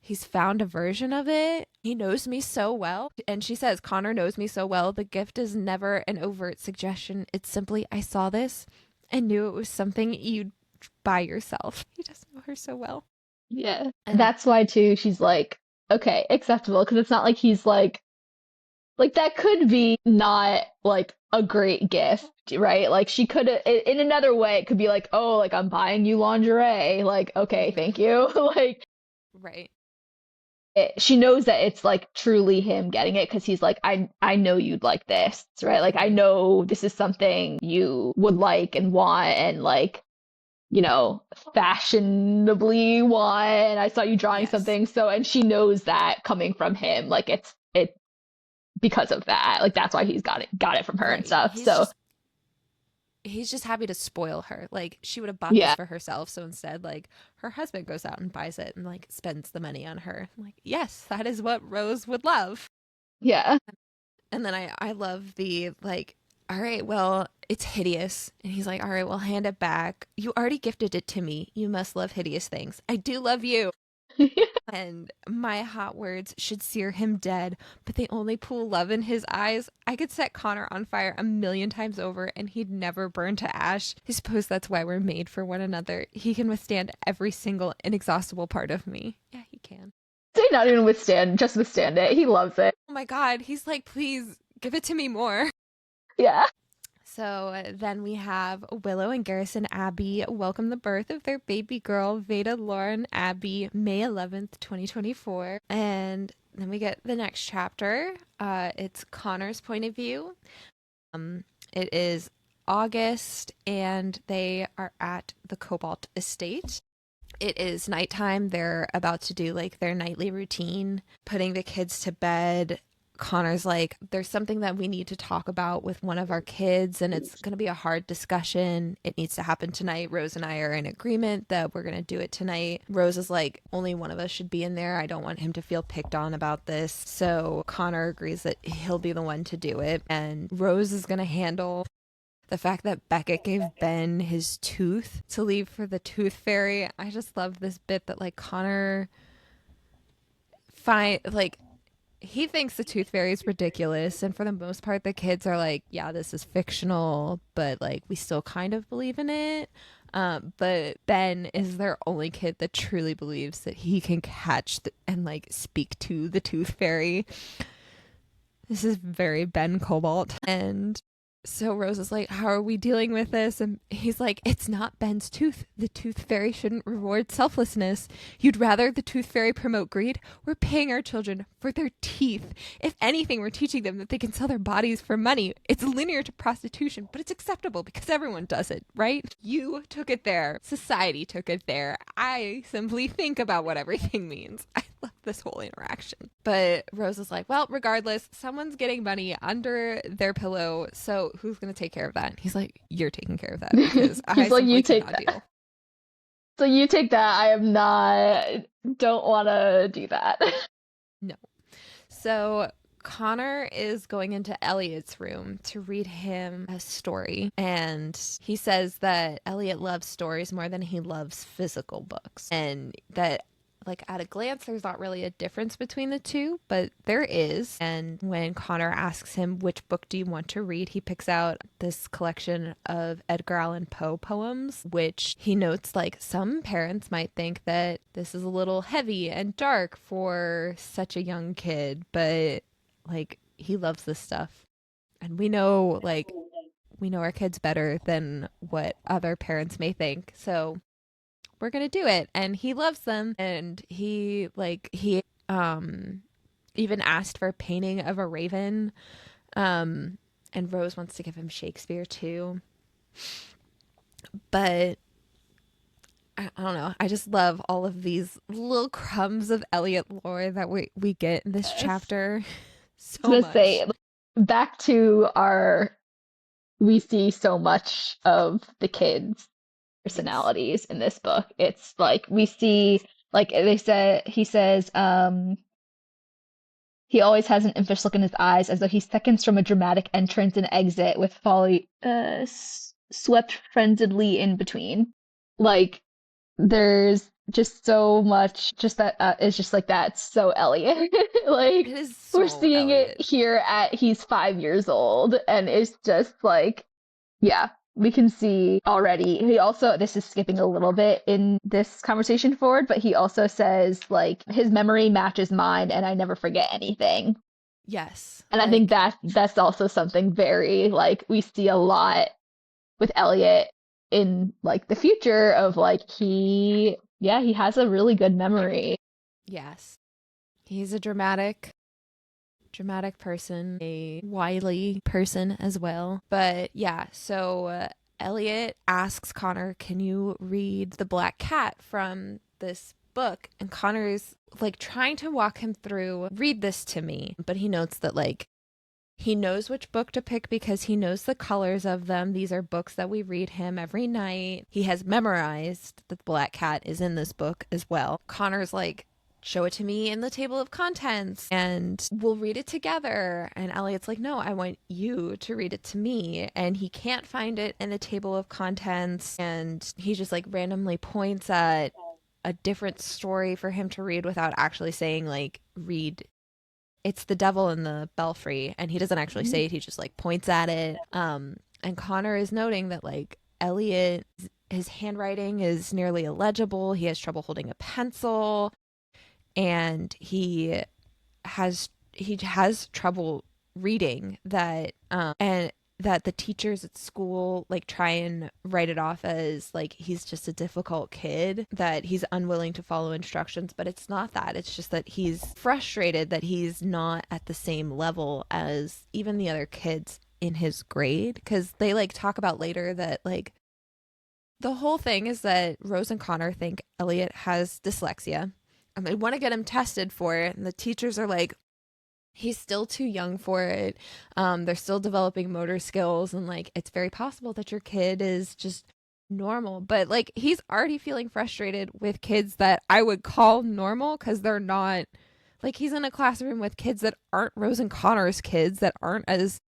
he's found a version of it. He knows me so well. And she says, Connor knows me so well. The gift is never an overt suggestion. It's simply, I saw this and knew it was something you'd buy yourself. He does know her so well. Yeah. And That's why too she's like, okay, acceptable, because it's not like he's like that could be not like a great gift, right? Like she could in another way it could be like, oh, like I'm buying you lingerie. Like, okay, thank you. Like right. she knows that it's like truly him getting it because he's like, I know you'd like this, right? Like I Right. know this is something you would like and want, and like, fashionably want. And I saw you drawing Yes. something. So, and she knows that coming from him, like it because of that. Like that's why he's got it from her and Right. stuff. So He's just happy to spoil her. Like, she would have bought this yeah, for herself. So instead, like, her husband goes out and buys it and, like, spends the money on her. I'm like, yes, that is what Rose would love. yeah, And then I love the, like, all right, well, it's hideous. And he's like, all right, well, hand it back. You already gifted it to me. You must love hideous things. I do love you. And my hot words should sear him dead, but they only pool love in his eyes. I could set Connor on fire 1,000,000 times over and he'd never burn to ash. I suppose that's why we're made for one another. He can withstand every single inexhaustible part of me. Yeah, he can. say not even withstand, just withstand it. He loves it. Oh my God, he's like, please give it to me more. Yeah. So then we have Willow and Garrison Abbey welcome the birth of their baby girl, Veda Lauren Abbey, May 11th, 2024. And then we get the next chapter. It's Connor's point of view. It is August, and they are at the Cobalt Estate. It is nighttime. They're about to do like their nightly routine, putting the kids to bed. Connor's like, there's something that we need to talk about with one of our kids, and it's going to be a hard discussion. It needs to happen tonight. Rose and I are in agreement that we're going to do it tonight. Rose is like, only one of us should be in there. I don't want him to feel picked on about this. So Connor agrees that he'll be the one to do it, and Rose is going to handle the fact that Becca gave Ben his tooth to leave for the tooth fairy. I just love this bit that like Connor find like he thinks the tooth fairy is ridiculous, and for the most part the kids are like, yeah, this is fictional, but like we still kind of believe in it. But Ben is their only kid that truly believes that he can catch and like speak to the tooth fairy. This is very Ben Cobalt. And so Rose is like, how are we dealing with this? And he's like, it's not Ben's tooth. The tooth fairy shouldn't reward selflessness. You'd rather the tooth fairy promote greed? We're paying our children for their teeth. If anything, we're teaching them that they can sell their bodies for money. It's linear to prostitution, but it's acceptable because everyone does it, right? You took it there. Society took it there. I simply think about what everything means. I love this whole interaction. But Rose is like, well, regardless, someone's getting money under their pillow, so who's going to take care of that? He's like, you're taking care of that because I He's like, you simply take cannot that. deal. So you take that. I am not, don't want to do that. No. So Connor is going into Elliot's room to read him a story. And he says that Elliot loves stories more than he loves physical books. And that, like, at a glance, there's not really a difference between the two, but there is. And when Connor asks him, which book do you want to read? He picks out this collection of Edgar Allan Poe poems, which he notes, like, some parents might think that this is a little heavy and dark for such a young kid, but, like, he loves this stuff. And we know, like, we know our kids better than what other parents may think. So we're gonna do it. And he loves them, and he even asked for a painting of a raven. And Rose wants to give him Shakespeare too, but I don't know, I just love all of these little crumbs of Elliot lore that we get in this Yes. chapter. I was So gonna say, much. back to our, we see so much of the kids' Yes. personalities in this book. It's like we see, like they said, he says, he always has an impish look in his eyes, as though he seconds from a dramatic entrance and exit with folly swept frenziedly in between. Like, there's just so much, just that is just like that. So Elliot, It like is we're so seeing it Elliot. here at he's 5 years old, and it's just like, yeah, we can see already. He also, this is skipping a little bit in this conversation forward, but he also says, like, his memory matches mine and I never forget anything. Yes, And I think like, that's also something very, like, we see a lot with Elliot in like the future of like he, yeah, he has a really good memory. yes, he's a dramatic person, a wily person as well. But yeah, so Elliot asks Connor, can you read The Black Cat from this book? And Connor's like trying to walk him through, read this to me. But he notes that, like, he knows which book to pick because he knows the colors of them. These are books that we read him every night. He has memorized that the Black Cat is in this book as well. Connor's like, show it to me in the table of contents and we'll read it together. And Elliot's like, no, I want you to read it to me. And he can't find it in the table of contents. And he just like randomly points at a different story for him to read without actually saying, like, read, it's the devil in the belfry. And he doesn't actually say it, he just like points at it. And Connor is noting that, like, Elliot, his handwriting is nearly illegible, he has trouble holding a pencil, and he has trouble reading that, and that the teachers at school like try and write it off as like he's just a difficult kid, that he's unwilling to follow instructions, but it's not that. It's just that he's frustrated that he's not at the same level as even the other kids in his grade, because they like talk about later that, like, the whole thing is that Rose and Connor think Elliot has dyslexia and they want to get him tested for it, and the teachers are like, he's still too young for it. They're still developing motor skills, and like it's very possible that your kid is just normal. But like he's already feeling frustrated with kids that I would call normal because they're not. Like, he's in a classroom with kids that aren't Rose and Connor's kids, that aren't as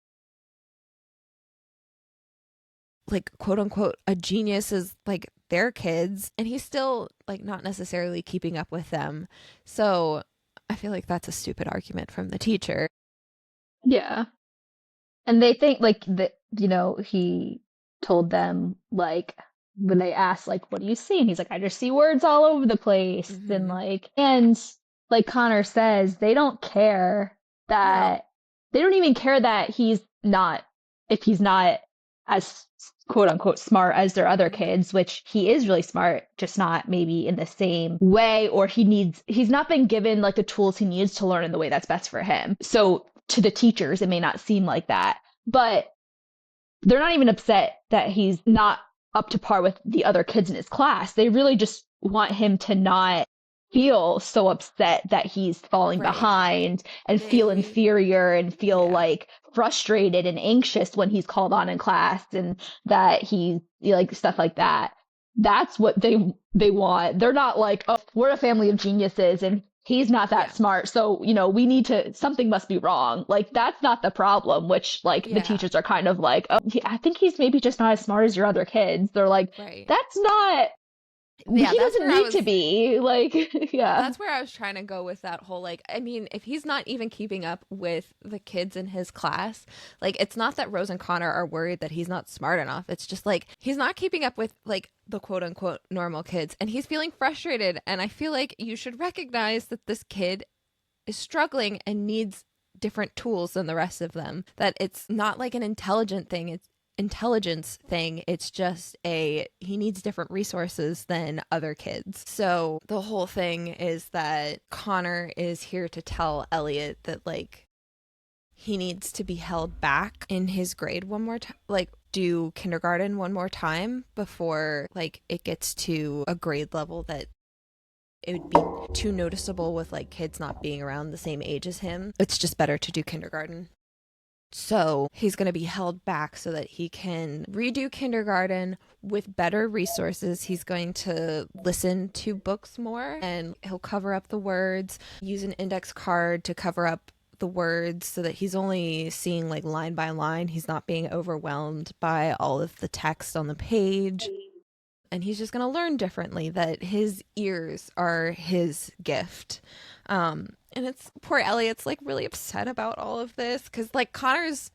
like quote unquote a genius as like their kids, and he's still like not necessarily keeping up with them. So I feel like that's a stupid argument from the teacher. Yeah. And they think like that, he told them like when they asked like, what do you see? And he's like, I just see words all over the place. And Hmm. like Connor says, they don't care No. that they don't even care that he's not if he's not as quote unquote smart as their other Hmm. kids, which he is really smart, just not maybe in the same way, or he's not been given like the tools he needs to learn in the way that's best for him. So to the teachers, it may not seem like that, but they're not even upset that he's not up to par with the other kids in his class. They really just want him to not feel so upset that he's falling Right. behind and feel They, inferior and feel yeah. like frustrated and anxious when he's called on in class and that he's like stuff like that. That's what they want. They're not like, oh, we're a family of geniuses and he's not that Yeah. smart. So, we need to, something must be wrong. Like, that's not the problem, which, like, the Yeah. teachers are kind of like, oh, I think he's maybe just not as smart as your other kids. They're like, Right. that's not, Yeah, he doesn't need to be. Like, yeah. that's where I was trying to go with that whole like, I mean, if he's not even keeping up with the kids in his class, like it's not that Rose and Connor are worried that he's not smart enough. It's just like he's not keeping up with like the quote unquote normal kids and he's feeling frustrated. And I feel like you should recognize that this kid is struggling and needs different tools than the rest of them. That it's not like an intelligence thing. It's just he needs different resources than other kids. So the whole thing is that Connor is here to tell Elliot that like he needs to be held back in his grade one more time, like do kindergarten one more time before like it gets to a grade level that it would be too noticeable with like kids not being around the same age as him. It's just better to do kindergarten. So he's going to be held back so that he can redo kindergarten with better resources. He's going to listen to books more and he'll cover up the words, use an index card to cover up the words so that he's only seeing like line by line. He's not being overwhelmed by all of the text on the page. And he's just going to learn differently that his ears are his gift. And it's poor Elliot's like really upset about all of this because like Connor's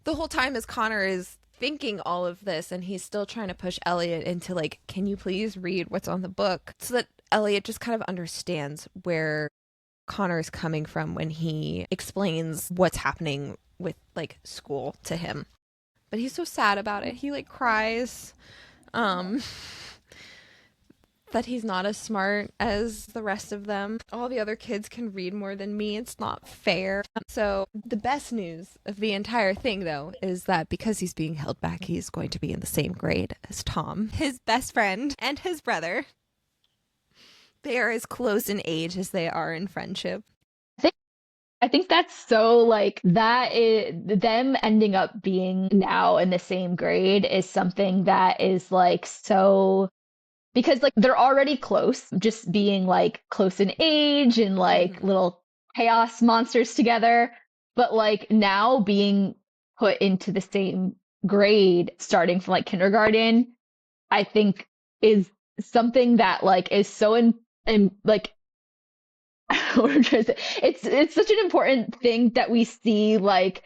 the whole time as Connor is thinking all of this and he's still trying to push Elliot into like, can you please read what's on the book so that Elliot just kind of understands where Connor is coming from when he explains what's happening with like school to him. But he's so sad about it. He like cries. Um that he's not as smart as the rest of them. All the other kids can read more than me. It's not fair. So, the best news of the entire thing, though, is that because he's being held back, he's going to be in the same grade as Tom, his best friend, and his brother. They are as close in age as they are in friendship. I think, I think that's so like that is them ending up being now in the same grade is something that is like so because like they're already close, just being like close in age and like Mm-hmm. little chaos monsters together. But like now being put into the same grade starting from like kindergarten, I think is something that like is so in like what I'm trying to say. It's such an important thing that we see like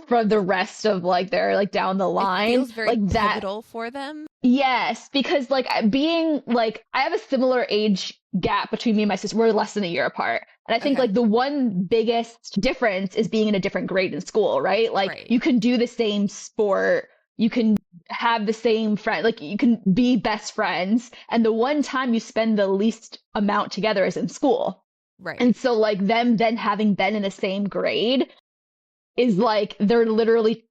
for the rest of like their like down the It line feels very like that. pivotal for them. Yes, because like being like I have a similar age gap between me and my sister. We're less than a year apart. And I think Okay. like the one biggest difference is being in a different grade in school, right? Like Right. you can do the same sport, you can have the same friend, like you can be best friends, and the one time you spend the least amount together is in school. Right. And so like them then having been in the same grade is like they're literally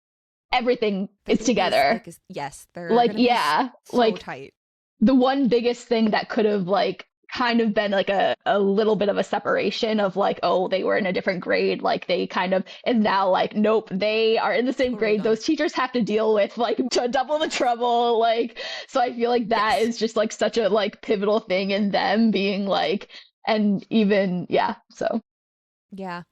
everything They're is going to be as, together. like, yes, they're Like going to be yeah, so like tight. the one biggest thing that could have like kind of been like a little bit of a separation of like, oh, they were in a different grade, like they kind of is now like, nope, they are in the same Totally grade. gone. Those teachers have to deal with like to double the Yes. trouble. Like, so I feel like that Yes. is just like such a like pivotal thing in them being like, and even, yeah, so Yeah.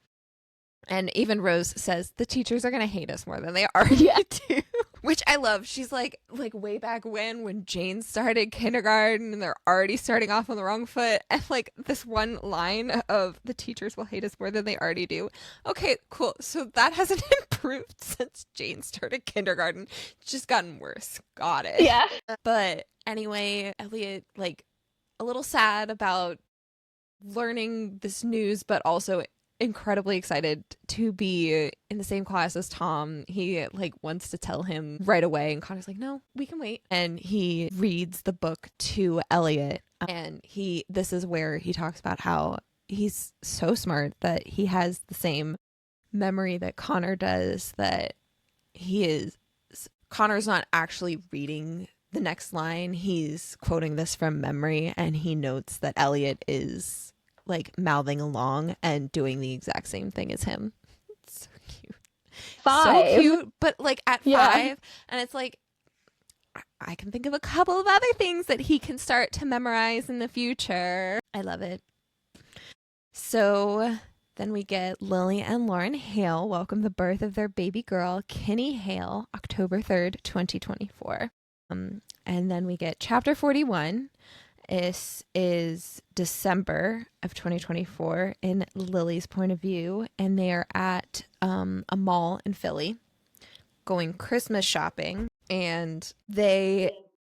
And even Rose says the teachers are going to hate us more than they already yeah, do. Which I love. She's like way back when Jane started kindergarten and they're already starting off on the wrong foot. And like this one line of the teachers will hate us more than they already do. Okay, cool. So that hasn't improved since Jane started kindergarten. It's just gotten worse. Got it. Yeah. But anyway, Elliot, like a little sad about learning this news, but also incredibly excited to be in the same class as Tom. He like wants to tell him right away, and Connor's like, "No, we can wait." And he reads the book to Elliot, and this is where he talks about how he's so smart that he has the same memory that Connor does, that he is Connor's not actually reading the next line. He's quoting this from memory, and he notes that Elliot is like mouthing along and doing the exact same thing as him. It's so cute. So 5. cute, but like at Yeah. 5, and it's like I can think of a couple of other things that he can start to memorize in the future. I love it. So then we get Lily and Lauren Hale welcome the birth of their baby girl, Kinney Hale, October 3rd, 2024. And then we get chapter 41. This is December of 2024 in Lily's point of view, and they are at a mall in Philly going Christmas shopping, and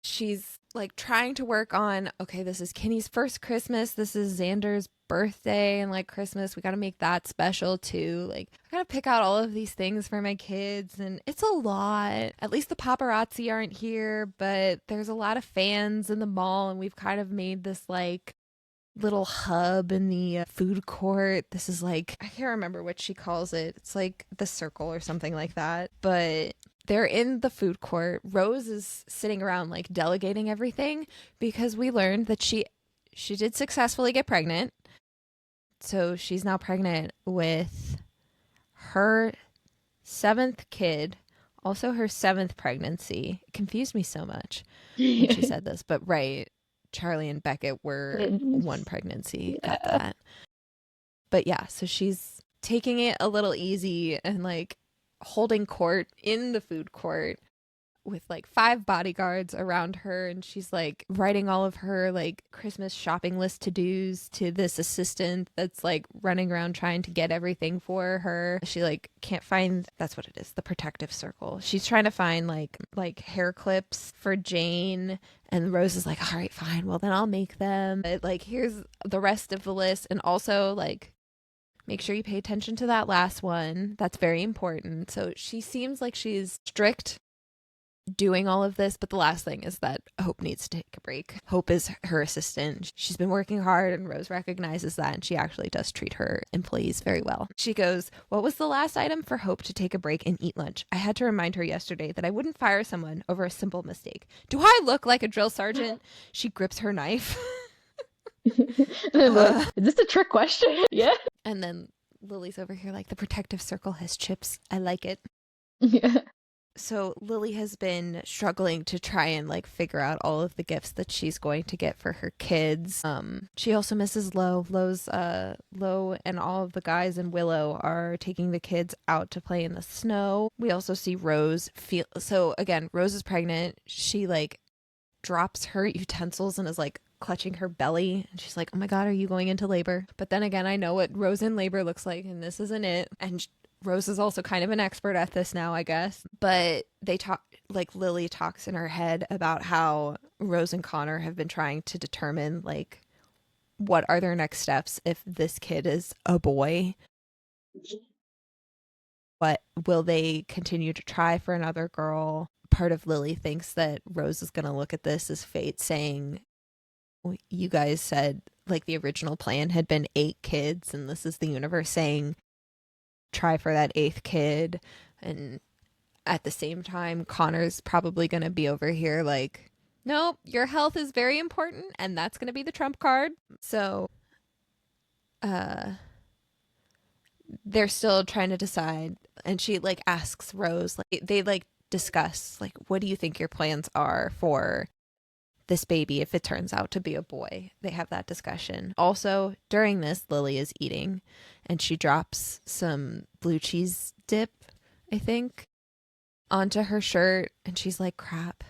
she's like trying to work on, okay, this is Kinney's first Christmas, this is Xander's birthday and like Christmas, we got to make that special too. Like I got to pick out all of these things for my kids, and it's a lot. At least the paparazzi aren't here, but there's a lot of fans in the mall, and we've kind of made this like little hub in the food court. This is like, I can't remember what she calls it. It's like the circle or something like that. But they're in the food court. Rose is sitting around like delegating everything, because we learned that she did successfully get pregnant. So she's now pregnant with her 7th kid, also her 7th pregnancy. It confused me so much when she said this, but right, Charlie and Becca were one pregnancy. Yeah. Got that. But yeah, so she's taking it a little easy and like holding court in the food court with like 5 bodyguards around her, and she's like writing all of her like Christmas shopping list to-dos to this assistant that's like running around trying to get everything for her. She like can't find, that's what it is, the protective circle. She's trying to find like hair clips for Jane, and Rose is like, all right, fine, well then I'll make them. But, like, here's the rest of the list, and also like make sure you pay attention to that last one. That's very important. So she seems like she's strict doing all of this, but the last thing is that Hope needs to take a break. Hope is her assistant. She's been working hard, and Rose recognizes that, and she actually does treat her employees very well. She goes, what was the last item for Hope to take a break and eat lunch? I had to remind her yesterday that I wouldn't fire someone over a simple mistake. Do I look like a drill sergeant? She grips her knife. Is this a trick question? Yeah. And then Lily's over here like, the protective circle has chips. I like it. Yeah. So Lily has been struggling to try and like figure out all of the gifts that she's going to get for her kids. She also misses Lo. Lo and all of the guys in Willow are taking the kids out to play in the snow. We also see Rose so again, Rose is pregnant. She like drops her utensils and is like clutching her belly, and she's like, oh my god, are you going into labor? But then again, I know what Rose in labor looks like, and this isn't it. And Rose is also kind of an expert at this now, I guess. But they talk, like Lily talks in her head about how Rose and Connor have been trying to determine like what are their next steps if this kid is a boy. What will they continue to try for another girl? Part of Lily thinks that Rose is going to look at this as fate, saying, you guys said like the original plan had been 8 kids, and this is the universe saying try for that 8th kid. And at the same time, Connor's probably going to be over here like, nope, your health is very important, and that's going to be the trump card. So they're still trying to decide, and she like asks Rose, like they like discuss like, what do you think your plans are for this baby if it turns out to be a boy? They have that discussion. Also, during this, Lily is eating, and she drops some blue cheese dip, I think. onto her shirt, and she's like, crap.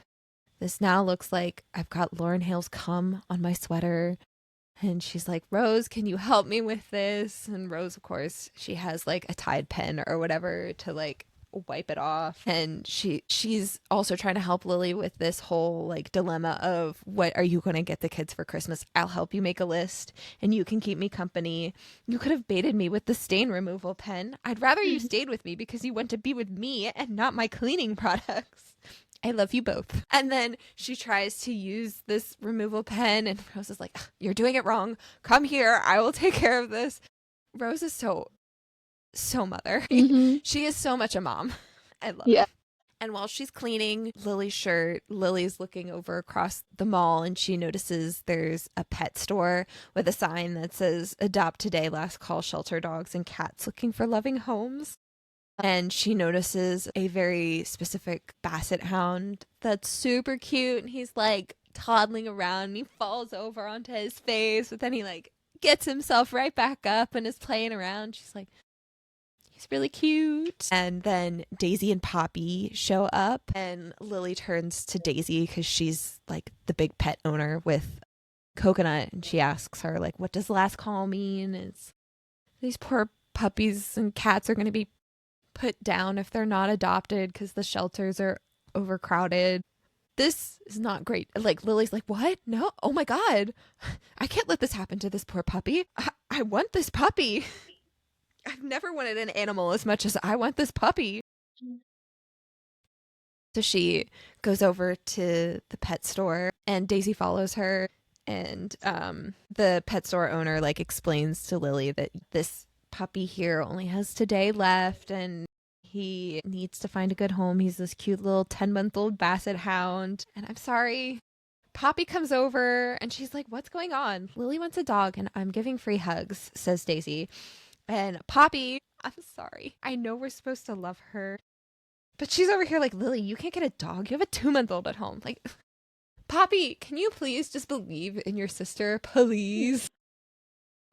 This now looks like I've got Lauren Hale's cum on my sweater. And she's like, Rose, can you help me with this? And Rose, of course, she has like a Tide pen or whatever to like wipe it off. And she's also trying to help Lily with this whole like dilemma of what are you going to get the kids for Christmas? I'll help you make a list and you can keep me company. You could have baited me with the stain removal pen. I'd rather you stayed with me because you went to be with me and not my cleaning products. I love you both. And then she tries to use this removal pen, and Rose is like, you're doing it wrong. Come here. I will take care of this. Rose is so mothery. Mm-hmm. She is so much a mom. I love Yeah. it. And while she's cleaning Lily's shirt, Lily's looking over across the mall and she notices there's a pet store with a sign that says, Adopt today, last call, shelter dogs and cats looking for loving homes. And she notices a very specific basset hound that's super cute. And he's like toddling around and he falls over onto his face. But then he like gets himself right back up and is playing around. She's like, he's really cute. And then Daisy and Poppy show up. And Lily turns to Daisy because she's like the big pet owner with Coconut. And she asks her, like, what does last call mean? It's these poor puppies and cats are going to be put down if they're not adopted because the shelters are overcrowded. This is not great. Like Lily's like, what? No, oh my god, I can't let this happen to this poor puppy. I want this puppy. I've never wanted an animal as much as I want this puppy. So she goes over to the pet store and Daisy follows her, and the pet store owner like explains to Lily that this puppy here only has today left and he needs to find a good home. He's this cute little 10-month-old basset hound. And I'm sorry. Poppy comes over and she's like, what's going on? Lily wants a dog and I'm giving free hugs, says Daisy. And Poppy, I'm sorry. I know we're supposed to love her. But she's over here like, Lily, you can't get a dog. You have a 2-month-old at home. Like, Poppy, can you please just believe in your sister? Please.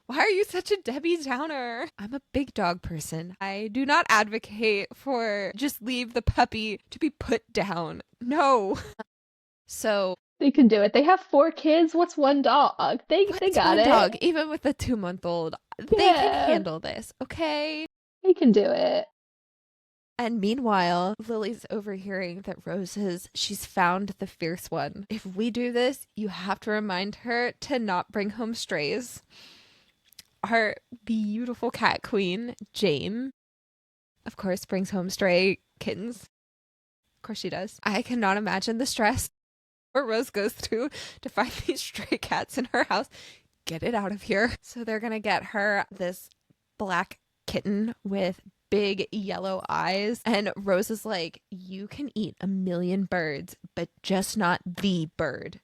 Why are you such a Debbie Downer? I'm a big dog person. I do not advocate for just leave the puppy to be put down. No. So They can do it. They have 4 kids. What's one dog? They what's got one it. dog? Even with a 2-month-old, they can handle this, okay? They can do it. And meanwhile, Lily's overhearing that she's found the fierce one. If we do this, you have to remind her to not bring home strays. Our beautiful cat queen, Jane, of course, brings home stray kittens. Of course she does. I cannot imagine the stress where Rose goes through to find these stray cats in her house. Get it out of here. So they're going to get her this black kitten with big yellow eyes. And Rose is like, you can eat 1,000,000 birds, but just not the bird.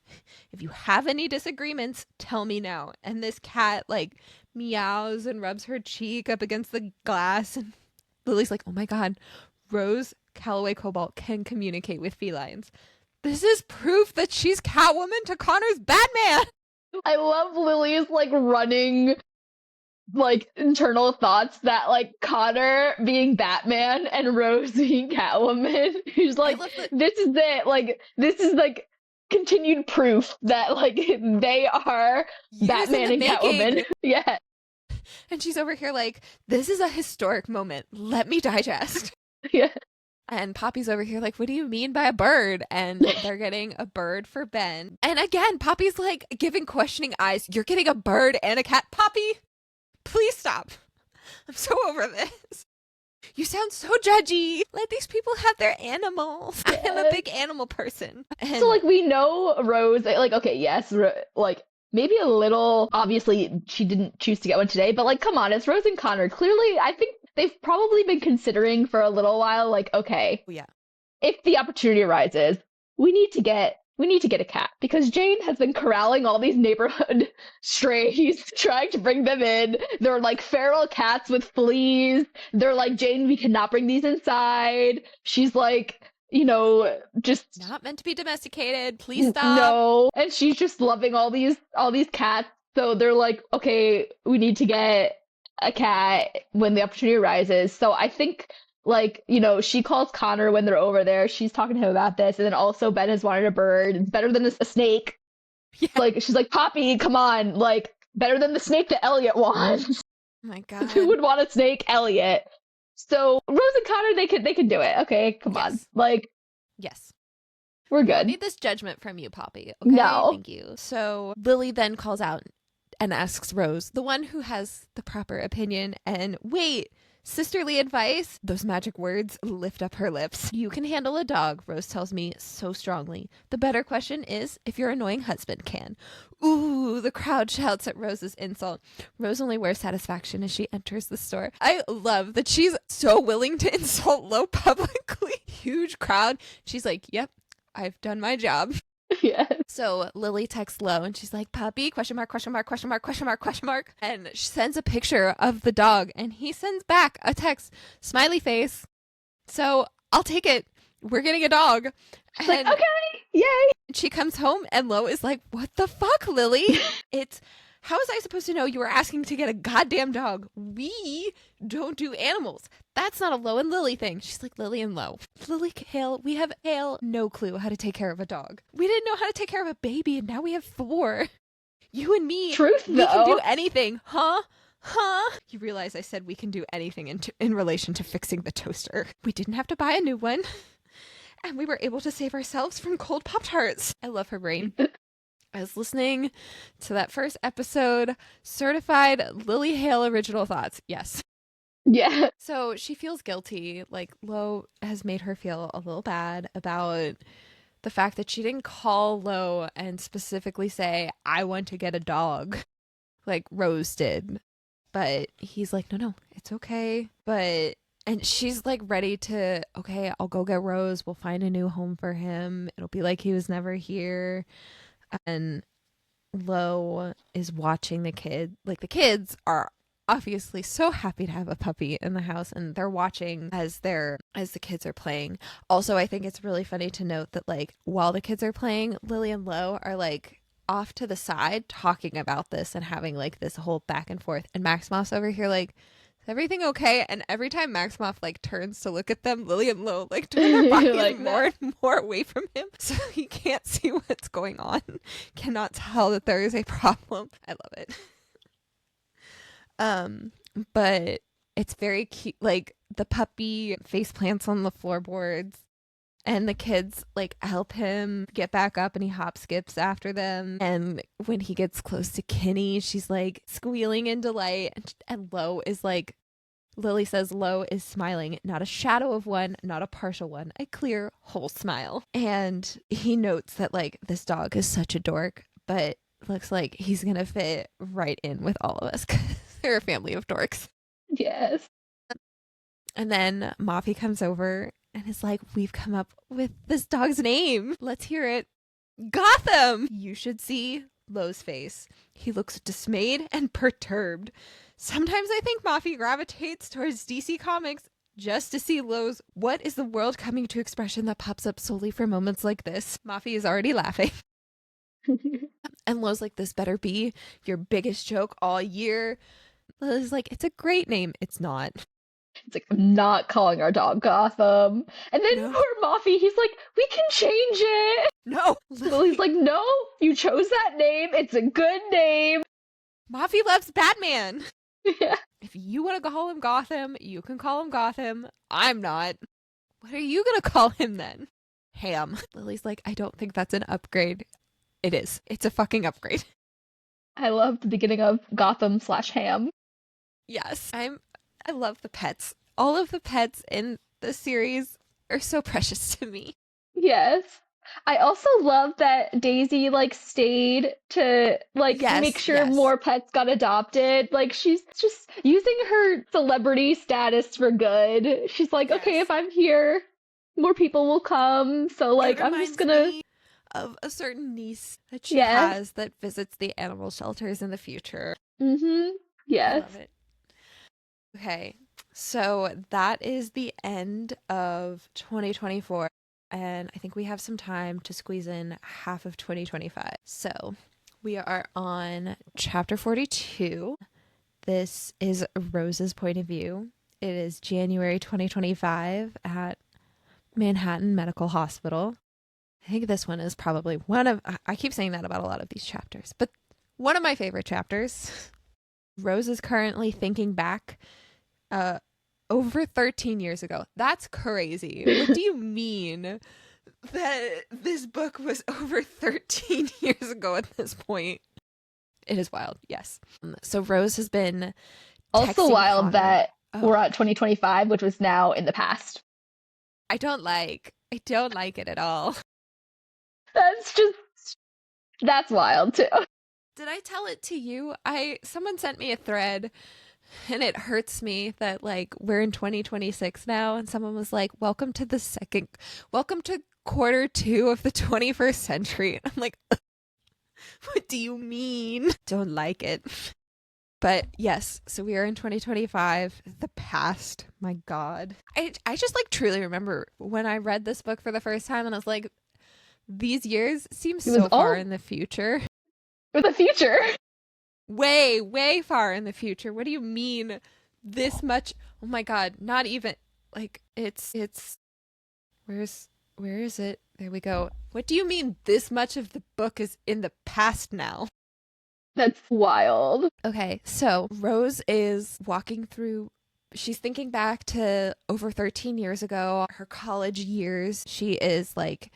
If you have any disagreements, tell me now. And this cat like meows and rubs her cheek up against the glass. And Lily's like, oh my God, Rose Calloway Cobalt can communicate with felines. This is proof that she's Catwoman to Connor's Batman. I love Lily's like running like internal thoughts that like Connor being Batman and Rose being Catwoman. He's like, this is it. Like this is like continued proof that like they are Batman and Catwoman. Yeah. And she's over here like, this is a historic moment. Let me digest. Yeah. And Poppy's over here like, what do you mean by a bird? And they're getting a bird for Ben. And again, Poppy's like giving questioning eyes. You're getting a bird and a cat? Poppy, please stop. I'm so over this. You sound so judgy. Let these people have their animals. Yes. I am a big animal person. And so like we know Rose, like, okay, yes, like maybe a little, obviously she didn't choose to get one today, but like, come on, it's Rose and Connor. Clearly, I think they've probably been considering for a little while, like, okay, yeah, if the opportunity arises, we need to get a cat because Jane has been corralling all these neighborhood strays, trying to bring them in. They're like feral cats with fleas. They're like, Jane, we cannot bring these inside. She's like, you know, just not meant to be domesticated. Please stop. No. And she's just loving all these cats. So they're like, okay, we need to get a cat when the opportunity arises. So I think Like, she calls Connor when they're over there. She's talking to him about this. And then also Ben has wanted a bird. It's better than a snake. Yeah. Like, she's like, Poppy, come on. Like, better than the snake that Elliot wants. Oh my 'Cause who God. would want a snake? Elliot. So Rose and Connor, they can do it. Okay, come on. Yes. Like, Yes. we're We don't good. need this judgment from you, Poppy. Okay, No. thank you. So Lily then calls out and asks Rose, the one who has the proper opinion, and wait, sisterly advice? Those magic words lift up her lips. You can handle a dog, Rose tells me so strongly. The better question is if your annoying husband can. Ooh, the crowd shouts at Rose's insult. Rose only wears satisfaction as she enters the store. I love that she's so willing to insult Lo publicly. Huge crowd. She's like, yep, I've done my job. Yeah. So Lily texts Lo and she's like, puppy, question mark, question mark, question mark, question mark, question mark. And she sends a picture of the dog and he sends back a text, smiley face. So I'll take it. We're getting a dog. She's like, okay, yay. She comes home and Lo is like, what the fuck, Lily? How was I supposed to know you were asking to get a goddamn dog? We don't do animals. That's not a Lo and Lily thing. She's like, Lily and Lo. Lily, Hale, we have Hale, no clue how to take care of a dog. We didn't know how to take care of a baby, and now we have 4. You and me, Truth, we though. can do anything. Huh? You realize I said we can do anything in relation to fixing the toaster. We didn't have to buy a new one. And we were able to save ourselves from cold Pop-Tarts. I love her brain. I was listening to that first episode, certified Lily Hale original thoughts. Yes. Yeah. So she feels guilty. Like, Lo has made her feel a little bad about the fact that she didn't call Lo and specifically say, I want to get a dog, like Rose did. But he's like, no, it's okay. And she's like ready to, okay, I'll go get Rose. We'll find a new home for him. It'll be like he was never here. And Lo is watching the kid. Like, the kids are obviously so happy to have a puppy in the house, and they're watching as the kids are playing. Also, I think it's really funny to note that, like, while the kids are playing, Lily and Lo are like off to the side talking about this and having like this whole back and forth. And Max Moss over here like, is everything okay? And every time Max Moff like turns to look at them, Lily and Lo like turn their bodies like more and more away from him, so he can't see what's going on. Cannot tell that there is a problem. I love it. But it's very cute. Like, the puppy face plants on the floorboards, and the kids like help him get back up, and he hop skips after them. And when he gets close to Kenny, she's like squealing in delight. And Lo is like, Lily says Lo is smiling, not a shadow of one, not a partial one, a clear whole smile. And he notes that like this dog is such a dork, but looks like he's gonna fit right in with all of us because they're a family of dorks. Yes. And then Mafi comes over and is like, we've come up with this dog's name. Let's hear it. Gotham! You should see Lo's face. He looks dismayed and perturbed. Sometimes I think Mafi gravitates towards DC Comics just to see Lo's what is the world coming to expression that pops up solely for moments like this. Mafi is already laughing. And Lo's like, this better be your biggest joke all year. Lo's like, it's a great name. It's not. It's like, I'm not calling our dog Gotham. And then No. poor Mafi, he's like, we can change it. No. Lily's like, no, you chose that name. It's a good name. Mafi loves Batman. Yeah. If you want to call him Gotham, you can call him Gotham. I'm not. What are you going to call him then? Ham. Lily's like, I don't think that's an upgrade. It is. It's a fucking upgrade. I love the beginning of Gotham/Ham. Yes. I love the pets. All of the pets in the series are so precious to me. Yes. I also love that Daisy like stayed to like make sure more pets got adopted. Like, she's just using her celebrity status for good. She's like, okay, if I'm here, more people will come. So like, I'm just gonna of a certain niece that she has that visits the animal shelters in the future. Mm-hmm. Yes. I love it. Okay, so that is the end of 2024, and I think we have some time to squeeze in half of 2025. So we are on chapter 42. This is Rose's point of view, It is January 2025 at Manhattan Medical Hospital. I think this one is probably I keep saying that about a lot of these chapters, but one of my favorite chapters. Rose is currently thinking back over 13 years ago. That's crazy. What do you mean that this book was over 13 years ago at this point? It is wild, yes. So Rose has been Also texting wild Connor. that we're at 2025, which was now in the past. I don't like it at all. That's wild too. Did I tell it to you? Someone sent me a thread and it hurts me that like we're in 2026 now and someone was like, welcome to quarter two of the 21st century. I'm like, what do you mean? Don't like it. But yes, so we are in 2025, the past. My God. I just like truly remember when I read this book for the first time and I was like, these years seem so far in the future. For the future. Way, way far in the future. What do you mean this much? Oh my God, not even like it's where is it? There we go. What do you mean this much of the book is in the past now? That's wild. Okay, so Rose is walking through. She's thinking back to over 13 years ago, her college years. She is like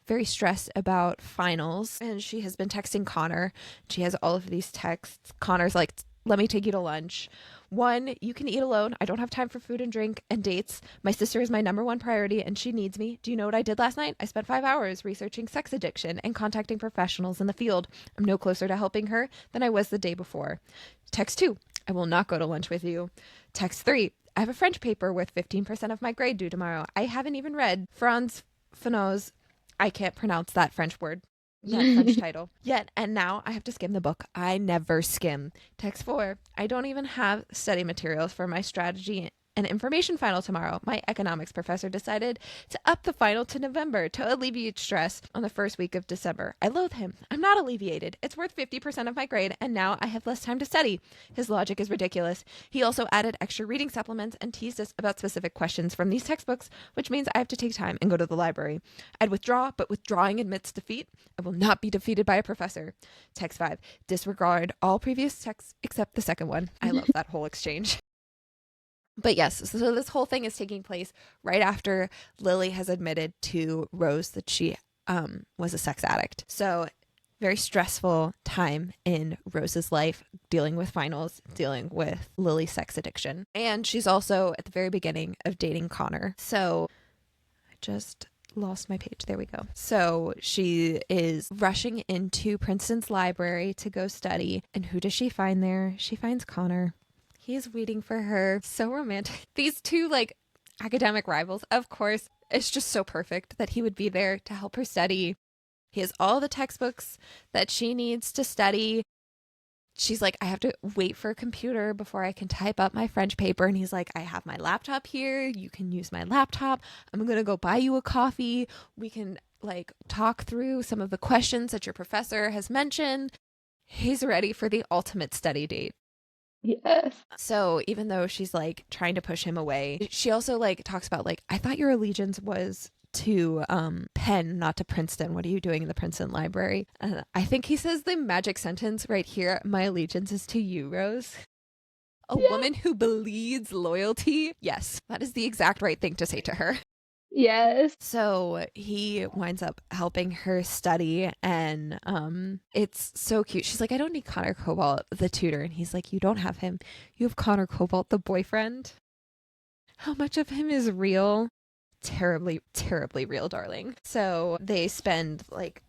very stressed about finals and she has been texting Connor. She has all of these texts. Connor's like, let me take you to lunch. One, you can eat alone. I don't have time for food and drink and dates. My sister is my number one priority and she needs me. Do you know what I did last night? I spent 5 hours researching sex addiction and contacting professionals in the field. I'm no closer to helping her than I was the day before. Text 2, I will not go to lunch with you. Text 3, I have a French paper worth 15% of my grade due tomorrow. I haven't even read Franz Fanon's, I can't pronounce that French word, that French title yet, and now I have to skim the book. I never skim. Text 4, I don't even have study materials for my strategy and information final tomorrow. My economics professor decided to up the final to November to alleviate stress on the first week of December. I loathe him. I'm not alleviated. It's worth 50% of my grade, and now I have less time to study. His logic is ridiculous. He also added extra reading supplements and teased us about specific questions from these textbooks, which means I have to take time and go to the library. I'd withdraw, but withdrawing admits defeat. I will not be defeated by a professor. Text 5, disregard all previous texts except the second one. I love that whole exchange. But yes, so this whole thing is taking place right after Lily has admitted to Rose that she was a sex addict. So very stressful time in Rose's life, dealing with finals, dealing with Lily's sex addiction. And she's also at the very beginning of dating Connor. So I just lost my page. There we go. So she is rushing into Princeton's library to go study. And who does she find there? She finds Connor. He's waiting for her. So romantic. These two like academic rivals, of course. It's just so perfect that he would be there to help her study. He has all the textbooks that she needs to study. She's like, I have to wait for a computer before I can type up my French paper. And he's like, I have my laptop here. You can use my laptop. I'm going to go buy you a coffee. We can like talk through some of the questions that your professor has mentioned. He's ready for the ultimate study date. Yes. So even though she's like trying to push him away, she also like talks about like, I thought your allegiance was to Penn, not to Princeton. What are you doing in the Princeton library? I think he says the magic sentence right here. My allegiance is to you, Rose. A woman who bleeds loyalty. Yes, that is the exact right thing to say to her. Yes. So he winds up helping her study and it's so cute. She's like, I don't need Connor Cobalt, the tutor. And he's like, you don't have him. You have Connor Cobalt, the boyfriend. How much of him is real? Terribly, terribly real, darling. So they spend like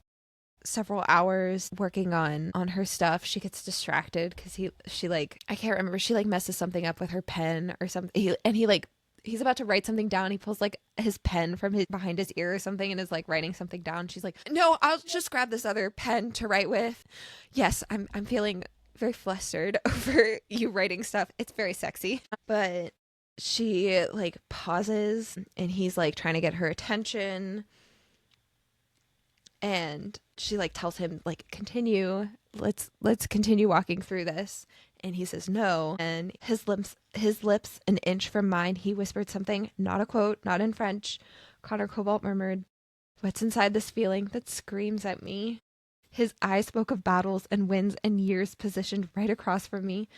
several hours working on her stuff. She gets distracted because she like, I can't remember. She like messes something up with her pen or something. He's about to write something down. He pulls like his pen from behind his ear or something and is like writing something down. She's like, no, I'll just grab this other pen to write with. Yes, I'm feeling very flustered over you writing stuff. It's very sexy. But she like pauses and he's like trying to get her attention. And she like tells him like continue, let's continue walking through this. And he says no. And his lips an inch from mine, he whispered something, not a quote, not in French. Connor Cobalt murmured, "What's inside this feeling that screams at me?" His eyes spoke of battles and wins and years positioned right across from me.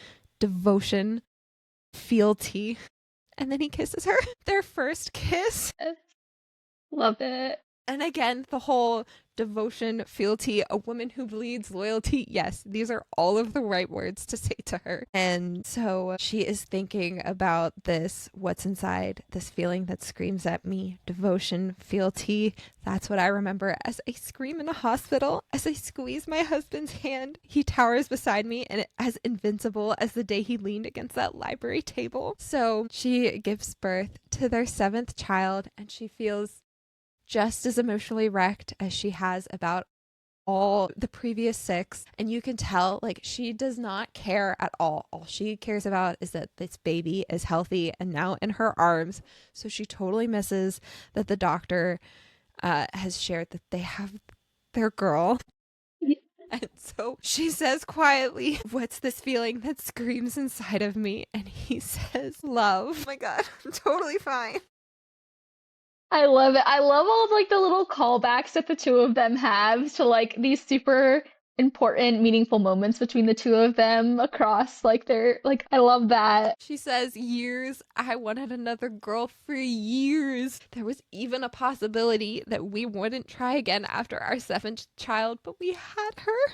Devotion, fealty. And then he kisses her. Their first kiss. Yes. Love it. And again, the whole devotion, fealty, a woman who bleeds, loyalty. Yes, these are all of the right words to say to her. And so she is thinking about this, what's inside, this feeling that screams at me, devotion, fealty. That's what I remember as I scream in a hospital, as I squeeze my husband's hand. He towers beside me and as invincible as the day he leaned against that library table. So she gives birth to their 7th child, and she feels just as emotionally wrecked as she has about all the previous 6. And you can tell, like, she does not care at all. All she cares about is that this baby is healthy and now in her arms. So she totally misses that the doctor has shared that they have their girl. And so she says quietly, "What's this feeling that screams inside of me?" And he says, "Love." Oh my God, I'm totally fine. I love it. I love all of like the little callbacks that the two of them have to like these super important, meaningful moments between the two of them across like their like I love that. She says, "Years. I wanted another girl for years. There was even a possibility that we wouldn't try again after our 7th child, but we had her.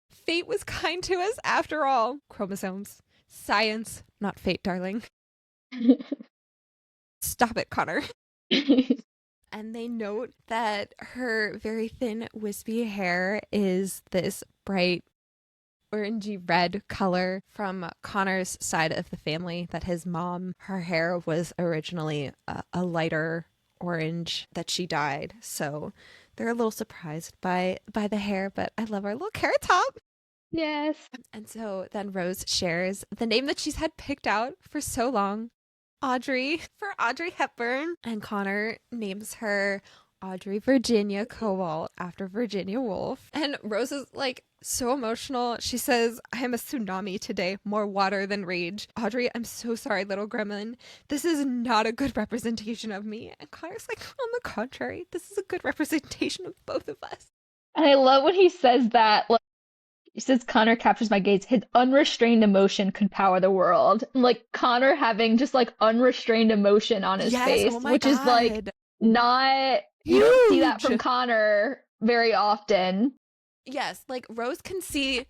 Fate was kind to us after all." Chromosomes. Science, not fate, darling. Stop it, Connor. And they note that her very thin, wispy hair is this bright orangey red color from Connor's side of the family, that his mom, her hair was originally a lighter orange that she dyed. So they're a little surprised by the hair, but I love our little carrot top. Yes. And so then Rose shares the name that she's had picked out for so long, Audrey, for Audrey Hepburn. And Connor names her Audrey Virginia Cobalt after Virginia Woolf. And Rose is like so emotional. She says, "I am a tsunami today, more water than rage. Audrey, I'm so sorry, little gremlin. This is not a good representation of me." And Connor's like, "On the contrary, this is a good representation of both of us." And I love when he says that, like, he says, "Connor captures my gaze. His unrestrained emotion could power the world." And, like, Connor having just, like, unrestrained emotion on his Yes, face, oh my which is, like, God. not, you don't see that Huge. from Connor very often. Yes, like Rose can see,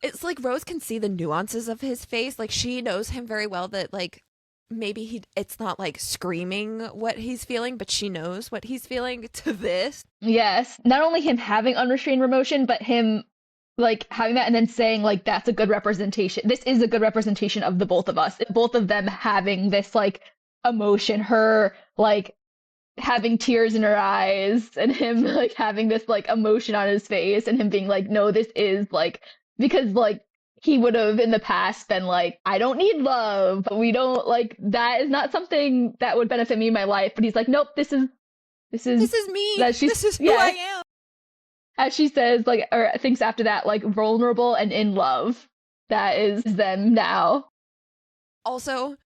it's like Rose can see the nuances of his face. Like she knows him very well, that like maybe it's not like screaming what he's feeling, but she knows what he's feeling to this. Yes. Not only him having unrestrained emotion, but him like having that and then saying like that's a good representation. This is a good representation of the both of us. Both of them having this like emotion, her like having tears in her eyes and him like having this like emotion on his face and him being like, no, this is like because like he would have in the past been like, I don't need love. We don't like that is not something that would benefit me in my life. But he's like, nope, this is This is me. that she's This is who I am. as she says, like, or thinks after that, like, vulnerable and in love. That is them now. Also,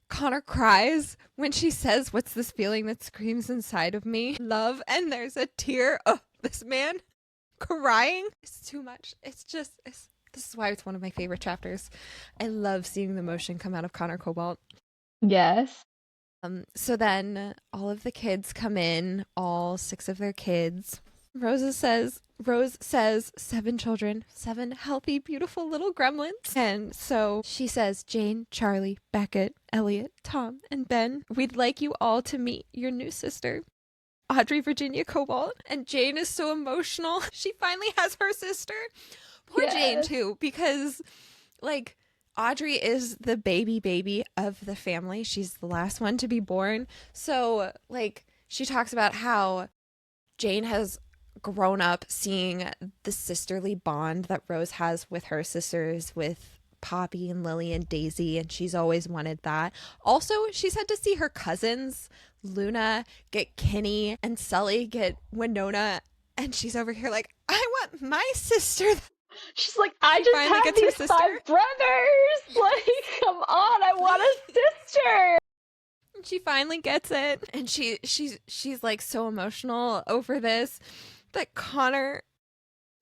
Connor cries when she says, "What's this feeling that screams inside of me? Love." And there's a tear. Oh, this man crying is too much. This is why it's one of my favorite chapters. I love seeing the emotion come out of Connor Cobalt. Yes. So then all of the kids come in, all 6 of their kids. Rose says 7 children, 7 healthy, beautiful little gremlins. And so she says, "Jane, Charlie, Beckett, Elliot, Tom, and Ben, we'd like you all to meet your new sister, Audrey Virginia Cobalt." And Jane is so emotional. She finally has her sister. Poor Yes. Jane too, because like Audrey is the baby of the family. She's the last one to be born. So like she talks about how Jane has grown up seeing the sisterly bond that Rose has with her sisters, with Poppy and Lily and Daisy, and she's always wanted that. Also, she's had to see her cousins, Luna, get Kenny, and Sully get Winona And she's over here like, I want my sister. She's like, I She just finally have gets her these sister. 5 brothers. Like, come on, I want a sister. She finally gets it. And she's like so emotional over this that Connor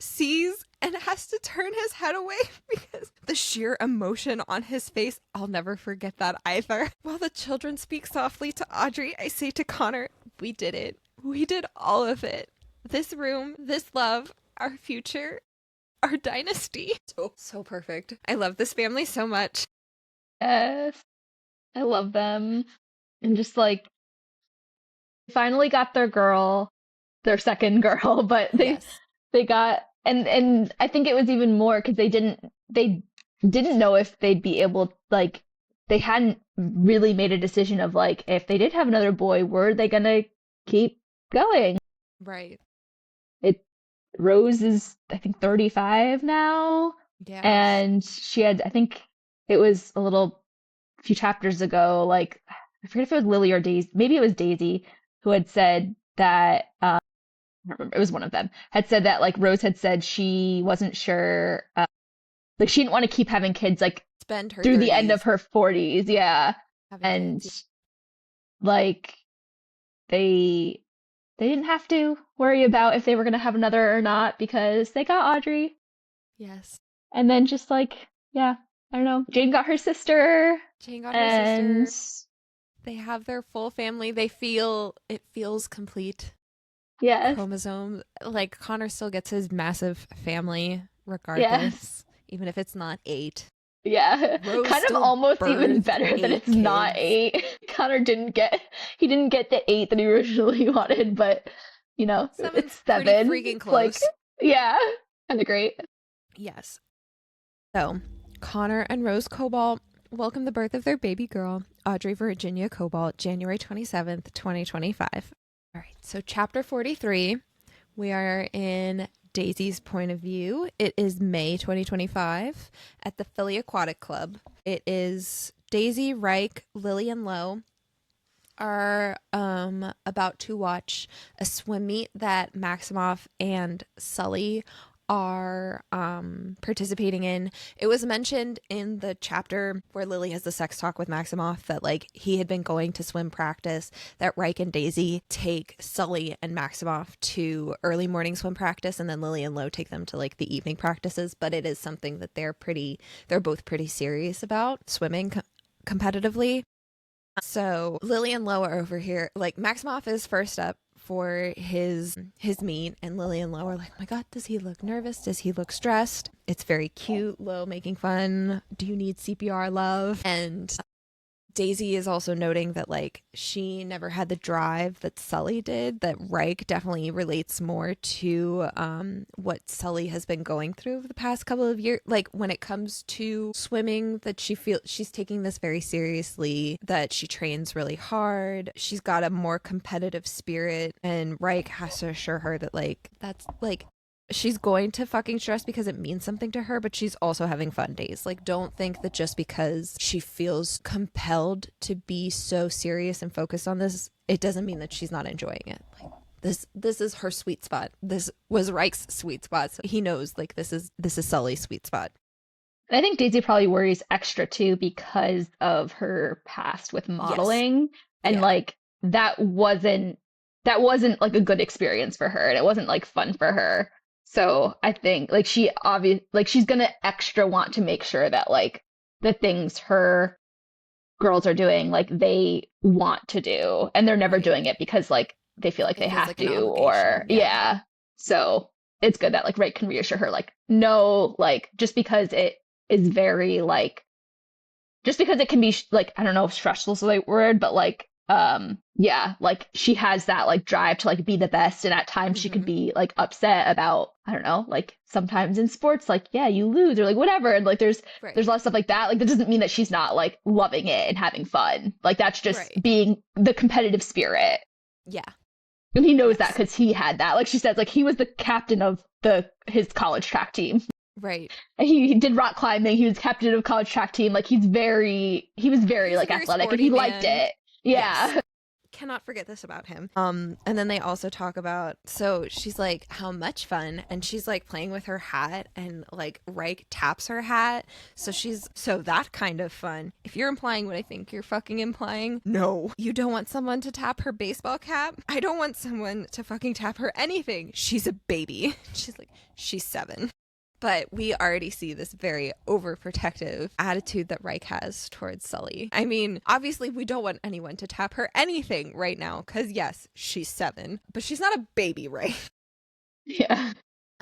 sees and has to turn his head away because the sheer emotion on his face, I'll never forget that either. While the children speak softly to Audrey, I say to Connor, we did it. We did all of it. This room, this love, our future, our dynasty. So perfect. I love this family so much. Yes, I love them. And just like, finally got their girl, their second girl, but Yes. they got, and I think it was even more because they didn't know if they'd be able, like, they hadn't really made a decision of like, if they did have another boy, were they gonna keep going? Right. It Rose is, I think, 35 now, Yes. and she had, I think it was few chapters ago, like, I forget if it was Lily or Daisy, maybe it was Daisy, who had said that, I don't remember, it was one of them, had said that, like, Rose had said she wasn't sure, like, she didn't want to keep having kids, like, Spend her through the end of 30s her 40s, yeah. having And, kids. like, they they didn't have to worry about if they were going to have another or not because they got Audrey. Yes. And then just like, yeah, I don't know. Jane got her sister, Jane got her and sister. They have their full family. It feels complete. yes, Chromosome. Like Connor still gets his massive family yes, regardless, even if it's not 8. yeah. Rose Kind of still almost even birthed better that 8 it's not kids. 8. Connor didn't get the 8 that he originally wanted, but it's Seven's pretty 7. freaking It's like, close. yeah, kind of great. Yes. So, Connor and Rose Cobalt welcome the birth of their baby girl, Audrey Virginia Cobalt, January 27th, 2025. All right, so chapter 43, we are in Daisy's point of view. It is May 2025 at the Philly Aquatic Club. It is Daisy, Reich, Lily, and Lowe are about to watch a swim meet that Maximoff and Sully are participating in. It was mentioned in the chapter where Lily has the sex talk with Maximoff that like he had been going to swim practice, that Reich and Daisy take Sully and Maximoff to early morning swim practice, and then Lily and Lowe take them to like the evening practices. But it is something that they're both pretty serious about, swimming competitively. So Lily and Lowe are over here. Like Maximoff is first up for his meet, and Lily and Lowe are like, oh my god, does he look nervous? Does he look stressed? It's very cute. Lowe making fun. Do you need CPR, love? And Daisy is also noting that like she never had the drive that Sully did, that Reich definitely relates more to what Sully has been going through over the past couple of years. Like when it comes to swimming, that she feels she's taking this very seriously, that she trains really hard. She's got a more competitive spirit, and Reich has to assure her that like that's like she's going to fucking stress because it means something to her, but she's also having fun days. Like, don't think that just because she feels compelled to be so serious and focused on this, it doesn't mean that she's not enjoying it. Like, this is her sweet spot. This was Reich's sweet spot. So he knows like this is Sully's sweet spot. And I think Daisy probably worries extra too because of her past with Yes. modeling, and Yeah. like that wasn't like a good experience for her, and it wasn't like fun for her. So I think like she's gonna extra want to make sure that like the things her girls are doing, like they want to do, and they're never Right. doing it because like they feel like It they feels have like an to, or obligation. Yeah. yeah. So it's good that like Ray can reassure her, like, no, like just because it is very like just because it can be like, I don't know if stressful is the right word, but like yeah, like she has that like drive to like be the best, and at times she could Mm-hmm. be like upset about, I don't know, like sometimes in sports, like, yeah, you lose or like whatever, and like there's Right. a lot of stuff like that. Like that doesn't mean that she's not like loving it and having fun. Like that's just Right. being the competitive spirit. Yeah. And he knows that Yes. because he had that. Like she said, like he was the captain of the his college track team. Right. And he did rock climbing. He was captain of college track team. Like he was very He's a like very athletic, and sporty he liked man. it. Yes. Yeah. Cannot forget this about him. And then they also talk about, so she's like, how much fun? And she's like playing with her hat, and like Reich taps her hat. So she's, so that kind of fun. If you're implying what I think you're fucking implying, no. You don't want someone to tap her baseball cap? I don't want someone to fucking tap her anything. She's a baby. She's like, she's 7. But we already see this very overprotective attitude that Reich has towards Sully. I mean, obviously, we don't want anyone to tap her anything right now, because yes, she's 7, but she's not a baby, right? Yeah.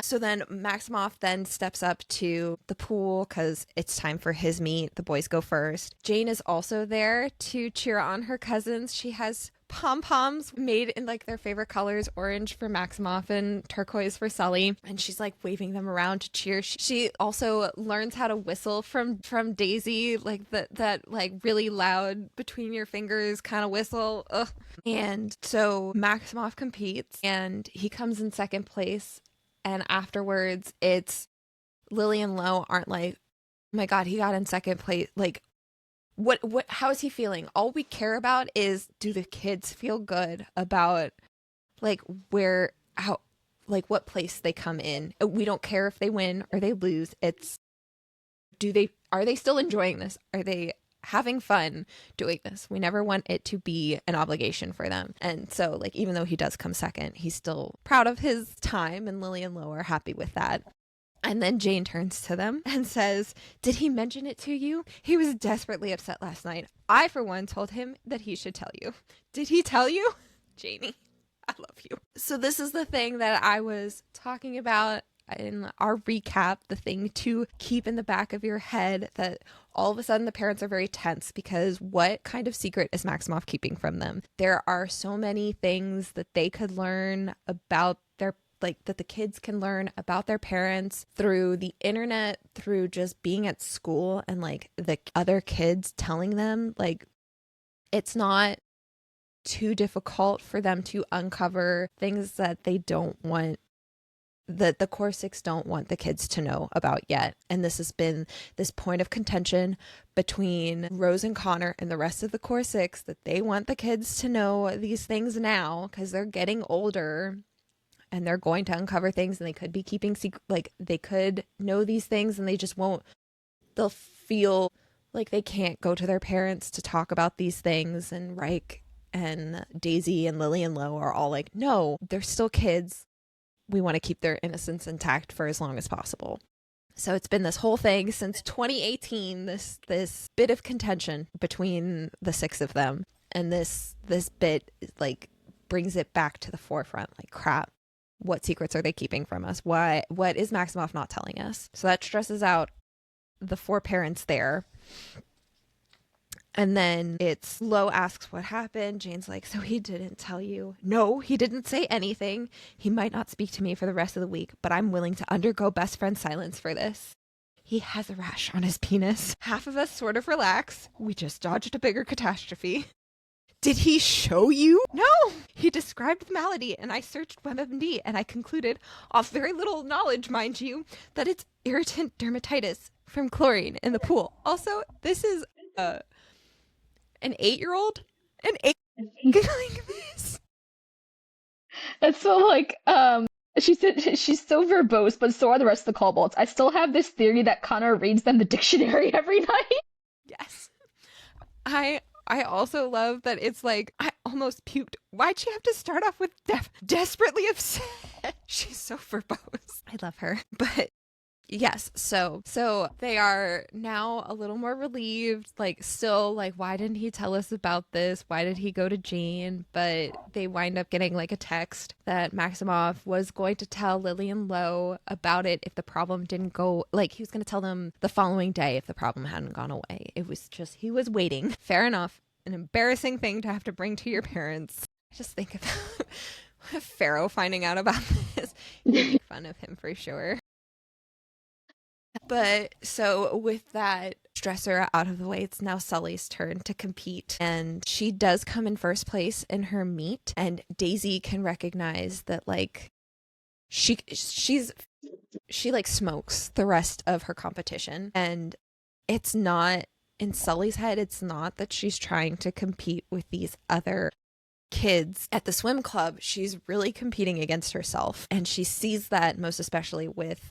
So then Maximoff then steps up to the pool because it's time for his meet. The boys go first. Jane is also there to cheer on her cousins. She has pom-poms made in like their favorite colors, orange for Maximoff and turquoise for Sully, and she's like waving them around to cheer. She also learns how to whistle from Daisy, like that like really loud between your fingers kind of whistle. Ugh. And so Maximoff competes and he comes in second place, and afterwards it's Lily and Lo aren't like, oh my god, he got in second place, like what how is he feeling? All we care about is, do the kids feel good about like where, how, like what place they come in. We don't care if they win or they lose. It's, are they still enjoying this? Are they having fun doing this? We never want it to be an obligation for them. And so like, even though he does come second, he's still proud of his time, and Lily and Lo are happy with that. And then Jane turns to them and says, did he mention it to you? He was desperately upset last night. I, for one, told him that he should tell you. Did he tell you? Janie, I love you. So this is the thing that I was talking about in our recap, the thing to keep in the back of your head, that all of a sudden the parents are very tense because what kind of secret is Maximoff keeping from them? There are so many things that they could learn about their, like that the kids can learn about their parents through the internet, through just being at school and like the other kids telling them. Like, it's not too difficult for them to uncover things that they don't want, that the core 6 don't want the kids to know about yet. And this has been this point of contention between Rose and Connor and the rest of the core 6, that they want the kids to know these things now because they're getting older and they're going to uncover things, and they could be keeping secret, like they could know these things and they just won't, they'll feel like they can't go to their parents to talk about these things. And Reich and Daisy and Lily and Lo are all like, no, they're still kids. We want to keep their innocence intact for as long as possible. So it's been this whole thing since 2018, this bit of contention between the 6 of them. And this bit like brings it back to the forefront. Like, crap, what secrets are they keeping from us? What is Maximoff not telling us? So that stresses out the 4 parents there. And then it's Lo asks what happened. Jane's like, so he didn't tell you? No, he didn't say anything. He might not speak to me for the rest of the week, but I'm willing to undergo best friend silence for this. He has a rash on his penis. Half of us sort of relax. We just dodged a bigger catastrophe. Did he show you? No! He described the malady, and I searched WebMD, and I concluded, off very little knowledge, mind you, that it's irritant dermatitis from chlorine in the pool. Also, this is an 8-year-old? An 8-year-old like this? It's so like she said she's so verbose, but so are the rest of the kobolds. I still have this theory that Connor reads them the dictionary every night. Yes. I also love that it's like, I almost puked. Why'd she have to start off with desperately upset? She's so verbose. I love her. But yes, so they are now a little more relieved, like still like, why didn't he tell us about this? Why did he go to Jane? But they wind up getting like a text that Maximoff was going to tell Lily and Lo about it if the problem didn't go, like he was going to tell them the following day if the problem hadn't gone away. It was just, he was waiting. Fair enough. An embarrassing thing to have to bring to your parents. Just think about Pharaoh finding out about this. You'd make fun of him for sure. But so with that stressor out of the way, it's now Sully's turn to compete, and she does come in first place in her meet, and Daisy can recognize that like she like smokes the rest of her competition. And it's not, in Sully's head, it's not that she's trying to compete with these other kids at the swim club, she's really competing against herself. And she sees that most especially with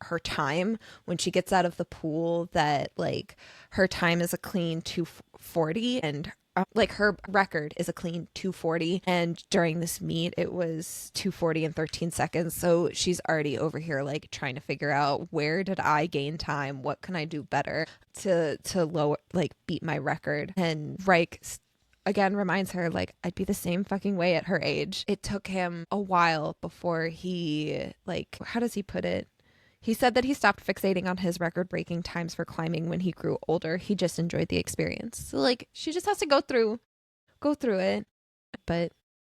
her time when she gets out of the pool, that like her time is a clean 2:40 and like her record is a clean 2:40, and during this meet it was 2:40 and 13 seconds. So she's already over here like trying to figure out, where did I gain time, what can I do better to lower, like beat my record. And Reich again reminds her, like, I'd be the same fucking way at her age. It took him a while before he, like, how does he put it? He said that he stopped fixating on his record-breaking times for climbing when he grew older. He just enjoyed the experience. So, like, she just has to go through it. But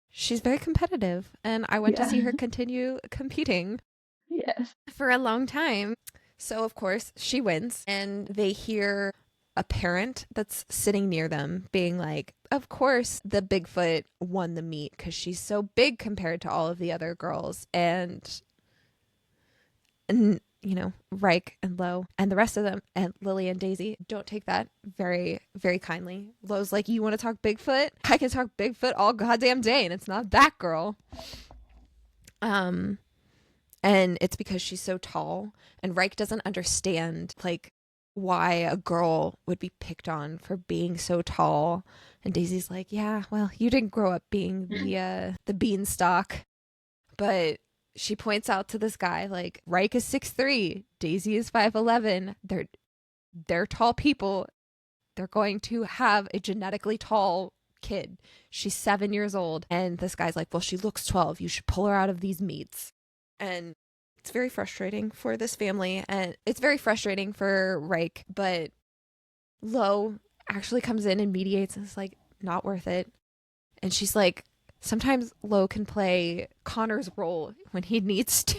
she's very competitive, and I want to see her continue competing for a long time. So, of course, she wins, and they hear a parent that's sitting near them being like, of course the Bigfoot won the meet because she's so big compared to all of the other girls. And you know, Reich and Lo and the rest of them and Lily and Daisy don't take that very, very kindly. Lo's like, you want to talk Bigfoot? I can talk Bigfoot all goddamn day, and it's not that girl. And it's because she's so tall, and Reich doesn't understand like why a girl would be picked on for being so tall. And Daisy's like, yeah, well, you didn't grow up being the beanstalk. But she points out to this guy, like, Reich is 6'3", Daisy is 5'11". They're tall people. They're going to have a genetically tall kid. She's 7 years old. And this guy's like, well, she looks 12. You should pull her out of these meets. And it's very frustrating for this family. And it's very frustrating for Reich. But Lo actually comes in and mediates and is like, not worth it. And she's like, sometimes Lo can play Connor's role when he needs to.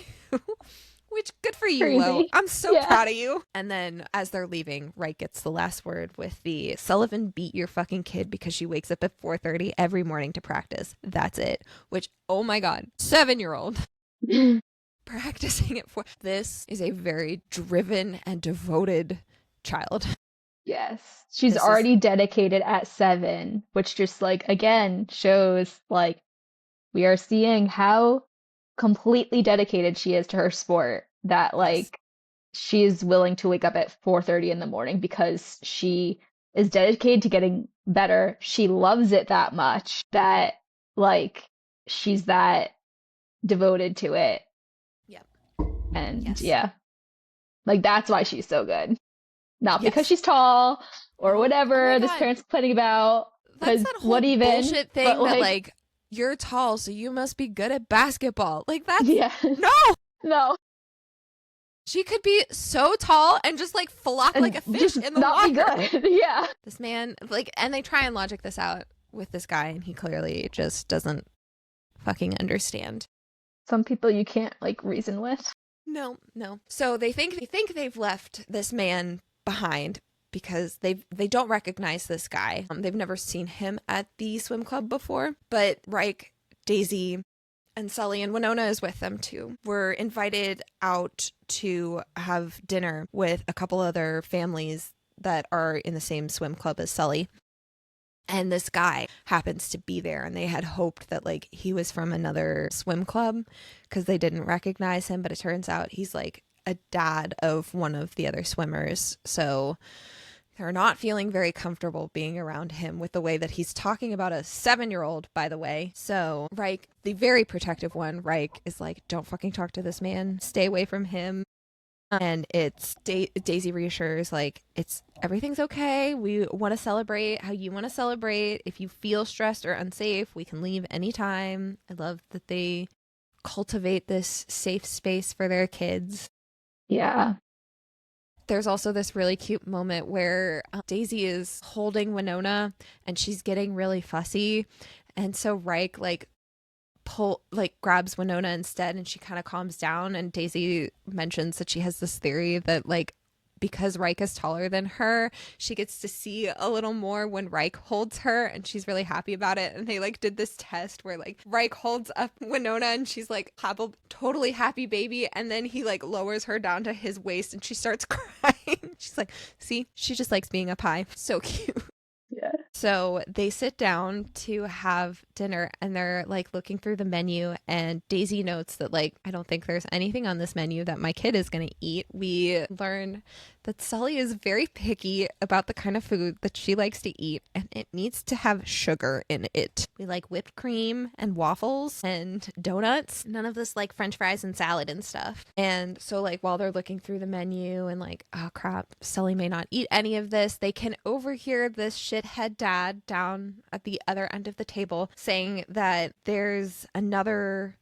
Which, good for you, Lo. I'm so proud of you. And then as they're leaving, Reich gets the last word with the Sullivan beat your fucking kid because she wakes up at 4:30 every morning to practice. That's it. Which, oh my God, 7-year-old. Practicing at 4. This is a very driven and devoted child. Yes. She's already dedicated at 7, which just like, again, shows like we are seeing how completely dedicated she is to her sport, that like she is willing to wake up at 4:30 in the morning because she is dedicated to getting better. She loves it that much that like she's that devoted to it. Yep. And like that's why she's so good. Not because she's tall or whatever this parent's complaining about. That's that whole bullshit thing that like you're tall, so you must be good at basketball. Like that's no. She could be so tall and just like flop like a fish in the water. Be good. This man, like, and they try and logic this out with this guy, and he clearly just doesn't fucking understand. Some people you can't like reason with. No. So they think they've left this man behind because they don't recognize this guy. They've never seen him at the swim club before. But Reich, Daisy, and Sully and Winona is with them too. We're invited out to have dinner with a couple other families that are in the same swim club as Sully. And this guy happens to be there, and they had hoped that like he was from another swim club because they didn't recognize him, but it turns out he's like a dad of one of the other swimmers. So they're not feeling very comfortable being around him with the way that he's talking about a 7-year-old, by the way. So Reich, the very protective one, Reich is like, don't fucking talk to this man. Stay away from him. And it's Daisy reassures, like, everything's okay. We want to celebrate how you want to celebrate. If you feel stressed or unsafe, we can leave anytime. I love that they cultivate this safe space for their kids. Yeah. There's also this really cute moment where Daisy is holding Winona and she's getting really fussy. And so Reich grabs Winona instead, and she kind of calms down. And Daisy mentions that she has this theory that like because Reich is taller than her, she gets to see a little more when Reich holds her, and she's really happy about it. And they like did this test where like Reich holds up Winona and she's like totally happy baby, and then he like lowers her down to his waist and she starts crying. She's like, see, she just likes being up high. So cute. Yeah. So they sit down to have dinner and they're like looking through the menu, and Daisy notes that like I don't think there's anything on this menu that my kid is going to eat. We learn that Sully is very picky about the kind of food that she likes to eat, and it needs to have sugar in it. We like whipped cream and waffles and donuts, none of this like french fries and salad and stuff. And so like while they're looking through the menu and like, oh crap, Sully may not eat any of this, they can overhear this shithead dad down at the other end of the table saying that there's a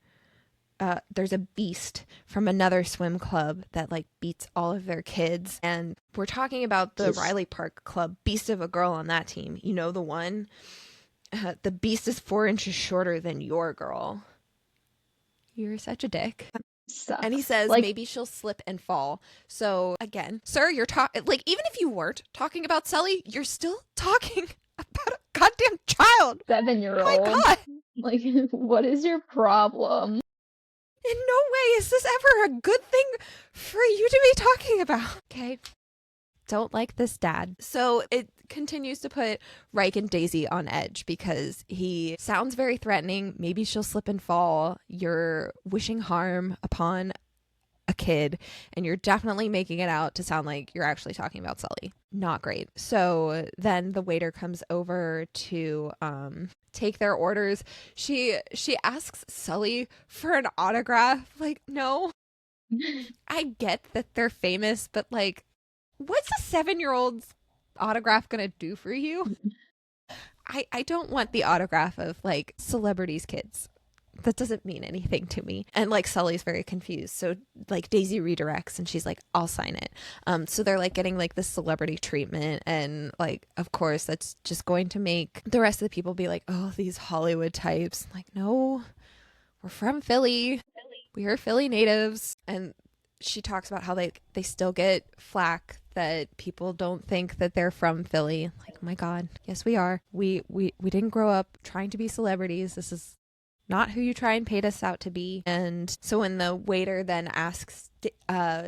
beast from another swim club that like beats all of their kids. And we're talking about the Just Riley Park Club, beast of a girl on that team. You know, the one? The beast is 4 inches shorter than your girl. You're such a dick. And he sucks. says Like, maybe she'll slip and fall. So again, sir, you're talking like even if you weren't talking about Sully, you're still talking about a goddamn child. My 7-year-old. God. Like, what is your problem? In no way is this ever a good thing for you to be talking about. Okay. Don't like this dad. So it continues to put Reich and Daisy on edge because he sounds very threatening. Maybe she'll slip and fall. You're wishing harm upon a kid, and you're definitely making it out to sound like you're actually talking about Sully. Not great. So then the waiter comes over to take their orders. She asks Sully for an autograph. Like, no, I get that they're famous, but like, what's a 7-year-old's autograph gonna do for you? I don't want the autograph of like celebrities' kids. That doesn't mean anything to me. And like Sully's very confused. So like Daisy redirects and she's like, I'll sign it. So they're like getting like this celebrity treatment. And like, of course, that's just going to make the rest of the people be like, oh, these Hollywood types. Like, no, we're from Philly. We are Philly natives. And she talks about how they still get flack that people don't think that they're from Philly. Like, oh my God, yes, we are. We didn't grow up trying to be celebrities. This is not who you try and paint us out to be. And so when the waiter then asks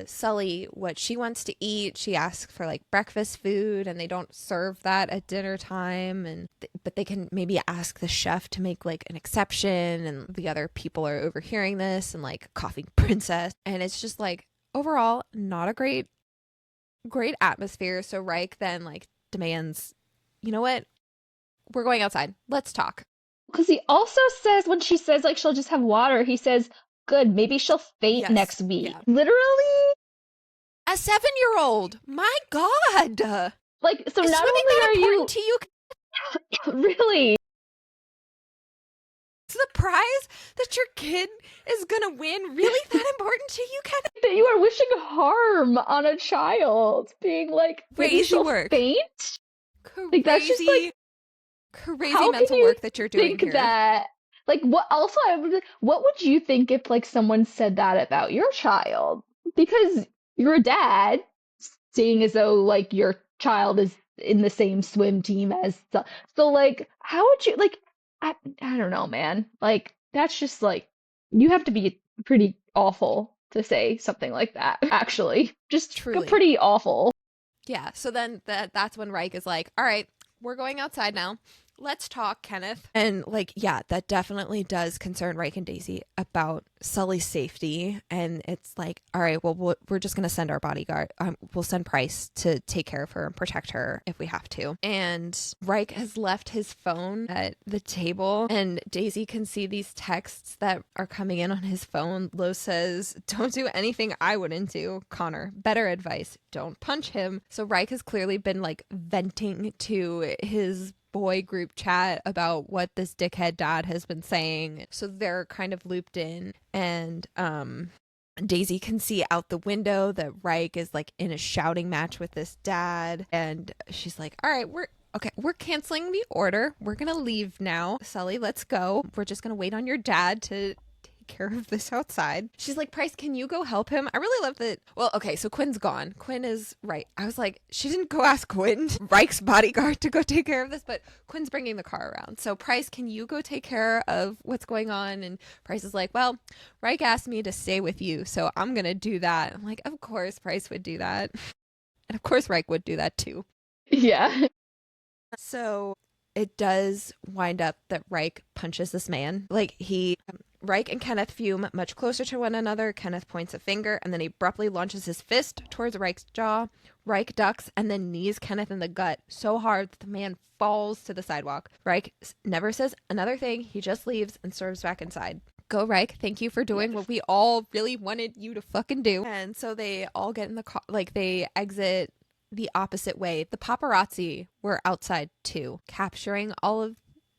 Sully what she wants to eat, she asks for like breakfast food, and they don't serve that at dinner time. And but they can maybe ask the chef to make like an exception. And the other people are overhearing this and like coughing princess. And it's just like overall not a great atmosphere. So Reich then like demands, you know what? We're going outside. Let's talk. Because he also says, when she says, like, she'll just have water, he says, good, maybe she'll faint Yes. next week. Yeah. Literally? A 7-year-old. My God. Like, so Is not swimming only that are important you to you? really, Is the prize that your kid is going to win really that important to you, Kenneth? that you are wishing harm on a child, being like, maybe Crazy she'll work. faint? Like, that's just like, Crazy how can mental you work that you're doing think here. that? Like, what also, what would you think if, like, someone said that about your child? Because you're a dad, seeing as though, like, your child is in the same swim team as, so, like, how would you, like, I don't know, man. Like, that's just, like, you have to be pretty awful to say something like that, actually. Just Truly. pretty awful. Yeah. So then that's when Reich is like, all right, we're going outside now. Let's talk, Kenneth. And like, yeah, that definitely does concern Reich and Daisy about Sully's safety. And it's like, all right, well, we're just going to send our bodyguard. We'll send Price to take care of her and protect her if we have to. And Reich has left his phone at the table, and Daisy can see these texts that are coming in on his phone. Lo says, don't do anything I wouldn't do. Connor, better advice, don't punch him. So Reich has clearly been like venting to his boy group chat about what this dickhead dad has been saying. So they're kind of looped in, and Daisy can see out the window that Reich is like in a shouting match with this dad, and she's like, all right, we're canceling the order. We're gonna leave now. Sully, let's go. We're just gonna wait on your dad to take care of this outside. She's like, Price, can you go help him? I really love that. Well, okay, so Quinn's gone. Quinn is right. I was like, she didn't go ask Quinn, Reich's bodyguard, to go take care of this, but Quinn's bringing the car around. So Price, can you go take care of what's going on? And Price is like, well, Reich asked me to stay with you, so I'm gonna do that. I'm like, of course Price would do that. And of course Reich would do that too. Yeah. So it does wind up that Reich punches this man. Reich and Kenneth fume much closer to one another. Kenneth points a finger and then he abruptly launches his fist towards Reich's jaw. Reich ducks and then knees Kenneth in the gut so hard that the man falls to the sidewalk. Reich never says another thing. He just leaves and storms back inside. Go, Reich. Thank you for doing what we all really wanted you to fucking do. And so they all get in the car, they exit the opposite way. The paparazzi were outside too, capturing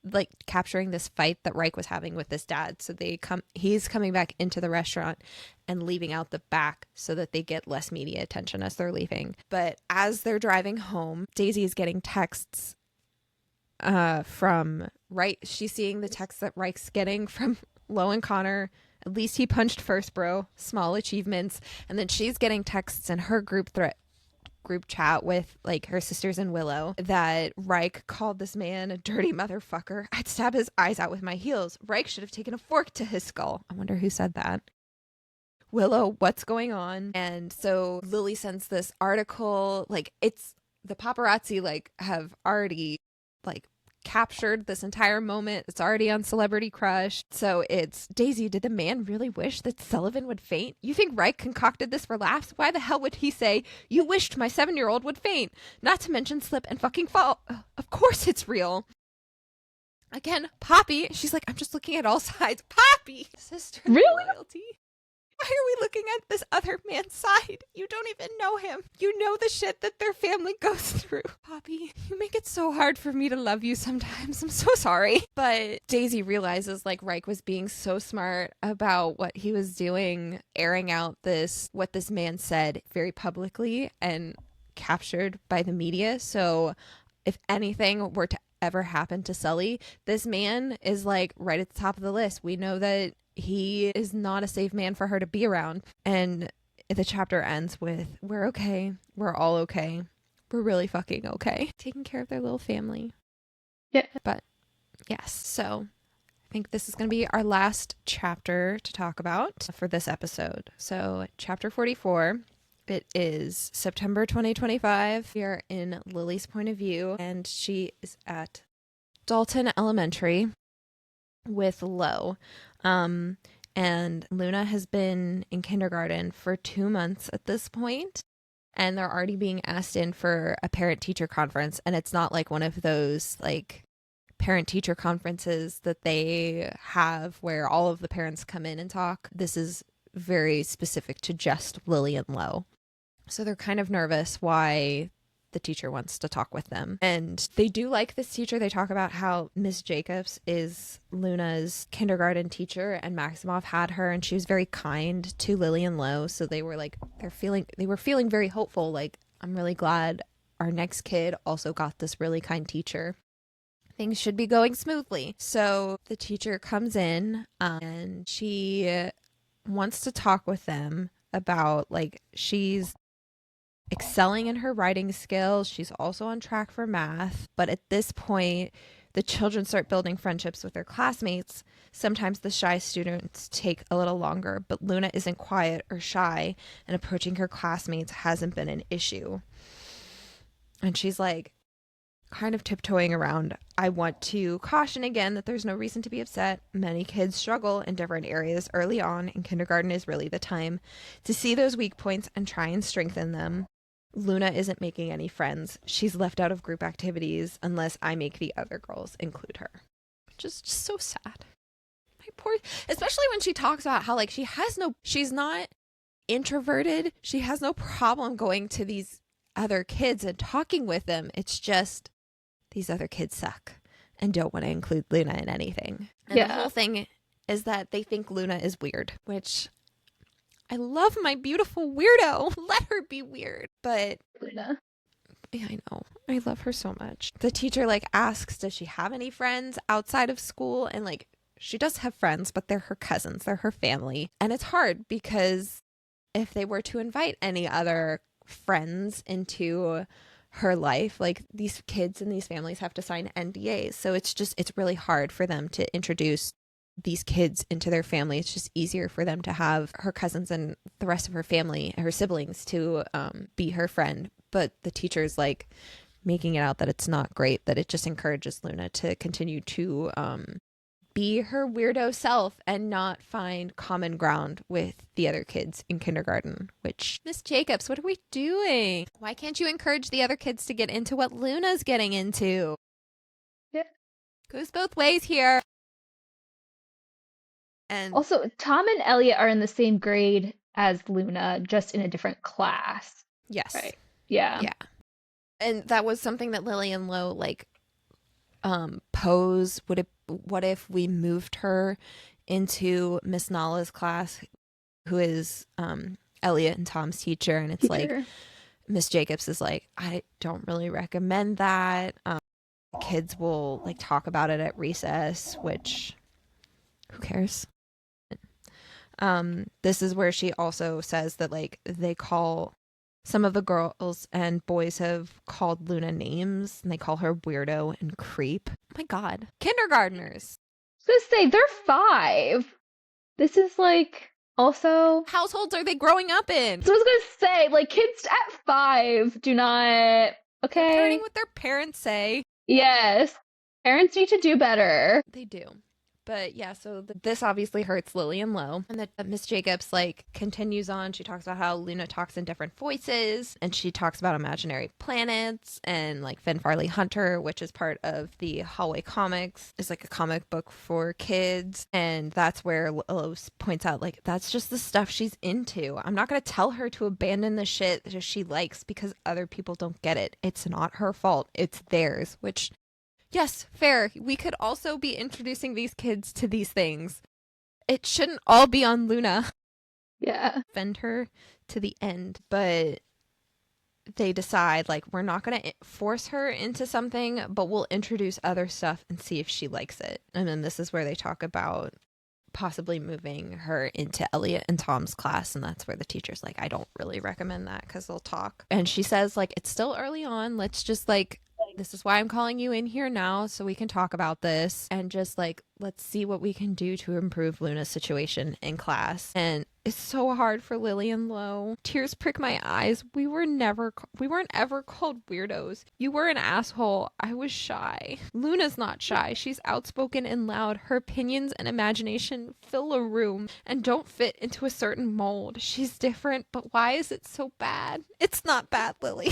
this fight that Reich was having with his dad. So he's coming back into the restaurant and leaving out the back so that they get less media attention as they're leaving. But as they're driving home, Daisy is getting texts from Reich. She's seeing the texts that Reich's getting from Lo and Connor. At least he punched first, bro. Small achievements. And then she's getting texts in her group chat with her sisters and Willow that Reich called this man a dirty motherfucker. I'd stab his eyes out with my heels. Reich should have taken a fork to his skull. I wonder who said that. Willow, what's going on? And so Lily sends this article. It's the paparazzi have already captured this entire moment. It's already on Celebrity Crush. So it's, Daisy, did the man really wish that Sullivan would faint? You think Reich concocted this for laughs? Why the hell would he say, you wished my 7-year-old would faint? Not to mention slip and fucking fall. Of course it's real. Again, Poppy, she's like, I'm just looking at all sides. Poppy! Sisterly Really? loyalty. Why are we looking at this other man's side? You don't even know him. You know the shit that their family goes through. Poppy, you make it so hard for me to love you sometimes. I'm so sorry. But Daisy realizes Reich was being so smart about what he was doing, airing out what this man said very publicly and captured by the media. So if anything were to ever happen to Sully, this man is right at the top of the list. We know that he is not a safe man for her to be around. And the chapter ends with, we're okay. We're all okay. We're really fucking okay. Taking care of their little family. Yeah. But yes, so I think this is going to be our last chapter to talk about for this episode. So chapter 44, it is September 2025. We are in Lily's point of view and she is at Dalton Elementary with Lo. And Luna has been in kindergarten for 2 months at this point, and they're already being asked in for a parent-teacher conference. And it's not one of those parent-teacher conferences that they have where all of the parents come in and talk. This is very specific to just Lily and Lo. So they're kind of nervous why the teacher wants to talk with them. And they do like this teacher. They talk about how Miss Jacobs is Luna's kindergarten teacher and Maximoff had her and she was very kind to Lily and Lo. So they were they were feeling very hopeful. I'm really glad our next kid also got this really kind teacher. Things should be going smoothly. So the teacher comes in and she wants to talk with them about she's excelling in her writing skills. She's also on track for math. But at this point, the children start building friendships with their classmates. Sometimes the shy students take a little longer, but Luna isn't quiet or shy, and approaching her classmates hasn't been an issue. And she's kind of tiptoeing around. I want to caution again that there's no reason to be upset. Many kids struggle in different areas early on, and kindergarten is really the time to see those weak points and try and strengthen them. Luna isn't making any friends. She's left out of group activities unless I make the other girls include her. Just so sad. My poor, especially when she talks about how she's not introverted. She has no problem going to these other kids and talking with them. It's just these other kids suck and don't want to include Luna in anything. And the whole thing is that they think Luna is weird, which I love my beautiful weirdo. Let her be weird. But Luna. Yeah, I know. I love her so much. The teacher asks, does she have any friends outside of school? And she does have friends, but they're her cousins. They're her family. And it's hard because if they were to invite any other friends into her life, these kids and these families have to sign NDAs. So it's really hard for them to introduce these kids into their family. It's just easier for them to have her cousins and the rest of her family, her siblings, to be her friend. But the teacher's making it out that it's not great, that it just encourages Luna to continue to be her weirdo self and not find common ground with the other kids in kindergarten. Which, Miss Jacobs, what are we doing? Why can't you encourage the other kids to get into what Luna's getting into? Yeah. Goes both ways here. And Also, Tom and Elliot are in the same grade as Luna, just in a different class. yes. Right. Yeah. Yeah. And that was something that Lillian Lowe like pose. What if we moved her into Miss Nala's class, who is Elliot and Tom's teacher, and it's like Teacher. Miss Jacobs is like, I don't really recommend that. Kids will like talk about it at recess, which who cares? This is where she also says that like they call some of the girls and boys have called Luna names and they call her weirdo and creep. Oh my god. Kindergartners. I was gonna say they're 5. This is like also. Households are they growing up in? So I was gonna say, like, kids at 5 do not. They're Okay. parroting what their parents say. Yes. Parents need to do better. They do. But yeah, so this obviously hurts Lillian Lowe. And that Miss Jacobs like continues on. She talks about how Luna talks in different voices, and she talks about imaginary planets and like Finn Farley Hunter, which is part of the Hallway Comics, is like a comic book for kids. And that's where Willow points out like that's just the stuff she's into. I'm not gonna tell her to abandon the shit that she likes because other people don't get it. It's not her fault. It's theirs, which yes, fair. We could also be introducing these kids to these things. It shouldn't all be on Luna. Yeah. Defend her to the end, but they decide like we're not going to force her into something, but we'll introduce other stuff and see if she likes it. And then this is where they talk about possibly moving her into Elliot and Tom's class, and that's where the teacher's like, I don't really recommend that because they'll talk. And she says like it's still early on, let's just like this is why I'm calling you in here now so we can talk about this and just like let's see what we can do to improve Luna's situation in class. And it's so hard for Lillian Lowe. Tears prick my eyes. We weren't ever called weirdos. You were an asshole. I was shy. Luna's not shy. She's outspoken and loud. Her opinions and imagination fill a room and don't fit into a certain mold. She's different, but why is it so bad? It's not bad, Lily.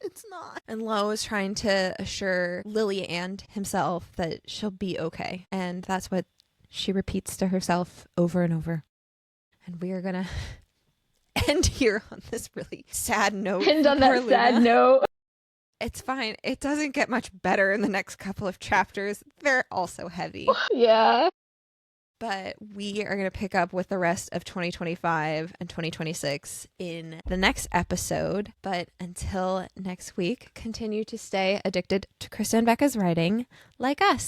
It's not. And Lo is trying to assure Lily and himself that she'll be okay. And that's what she repeats to herself over and over. And we are going to end here on this really sad note. And on that sad note. It's fine. It doesn't get much better in the next couple of chapters. They're also heavy. Yeah. But we are going to pick up with the rest of 2025 and 2026 in the next episode. But until next week, continue to stay addicted to Krista and Becca's writing like us.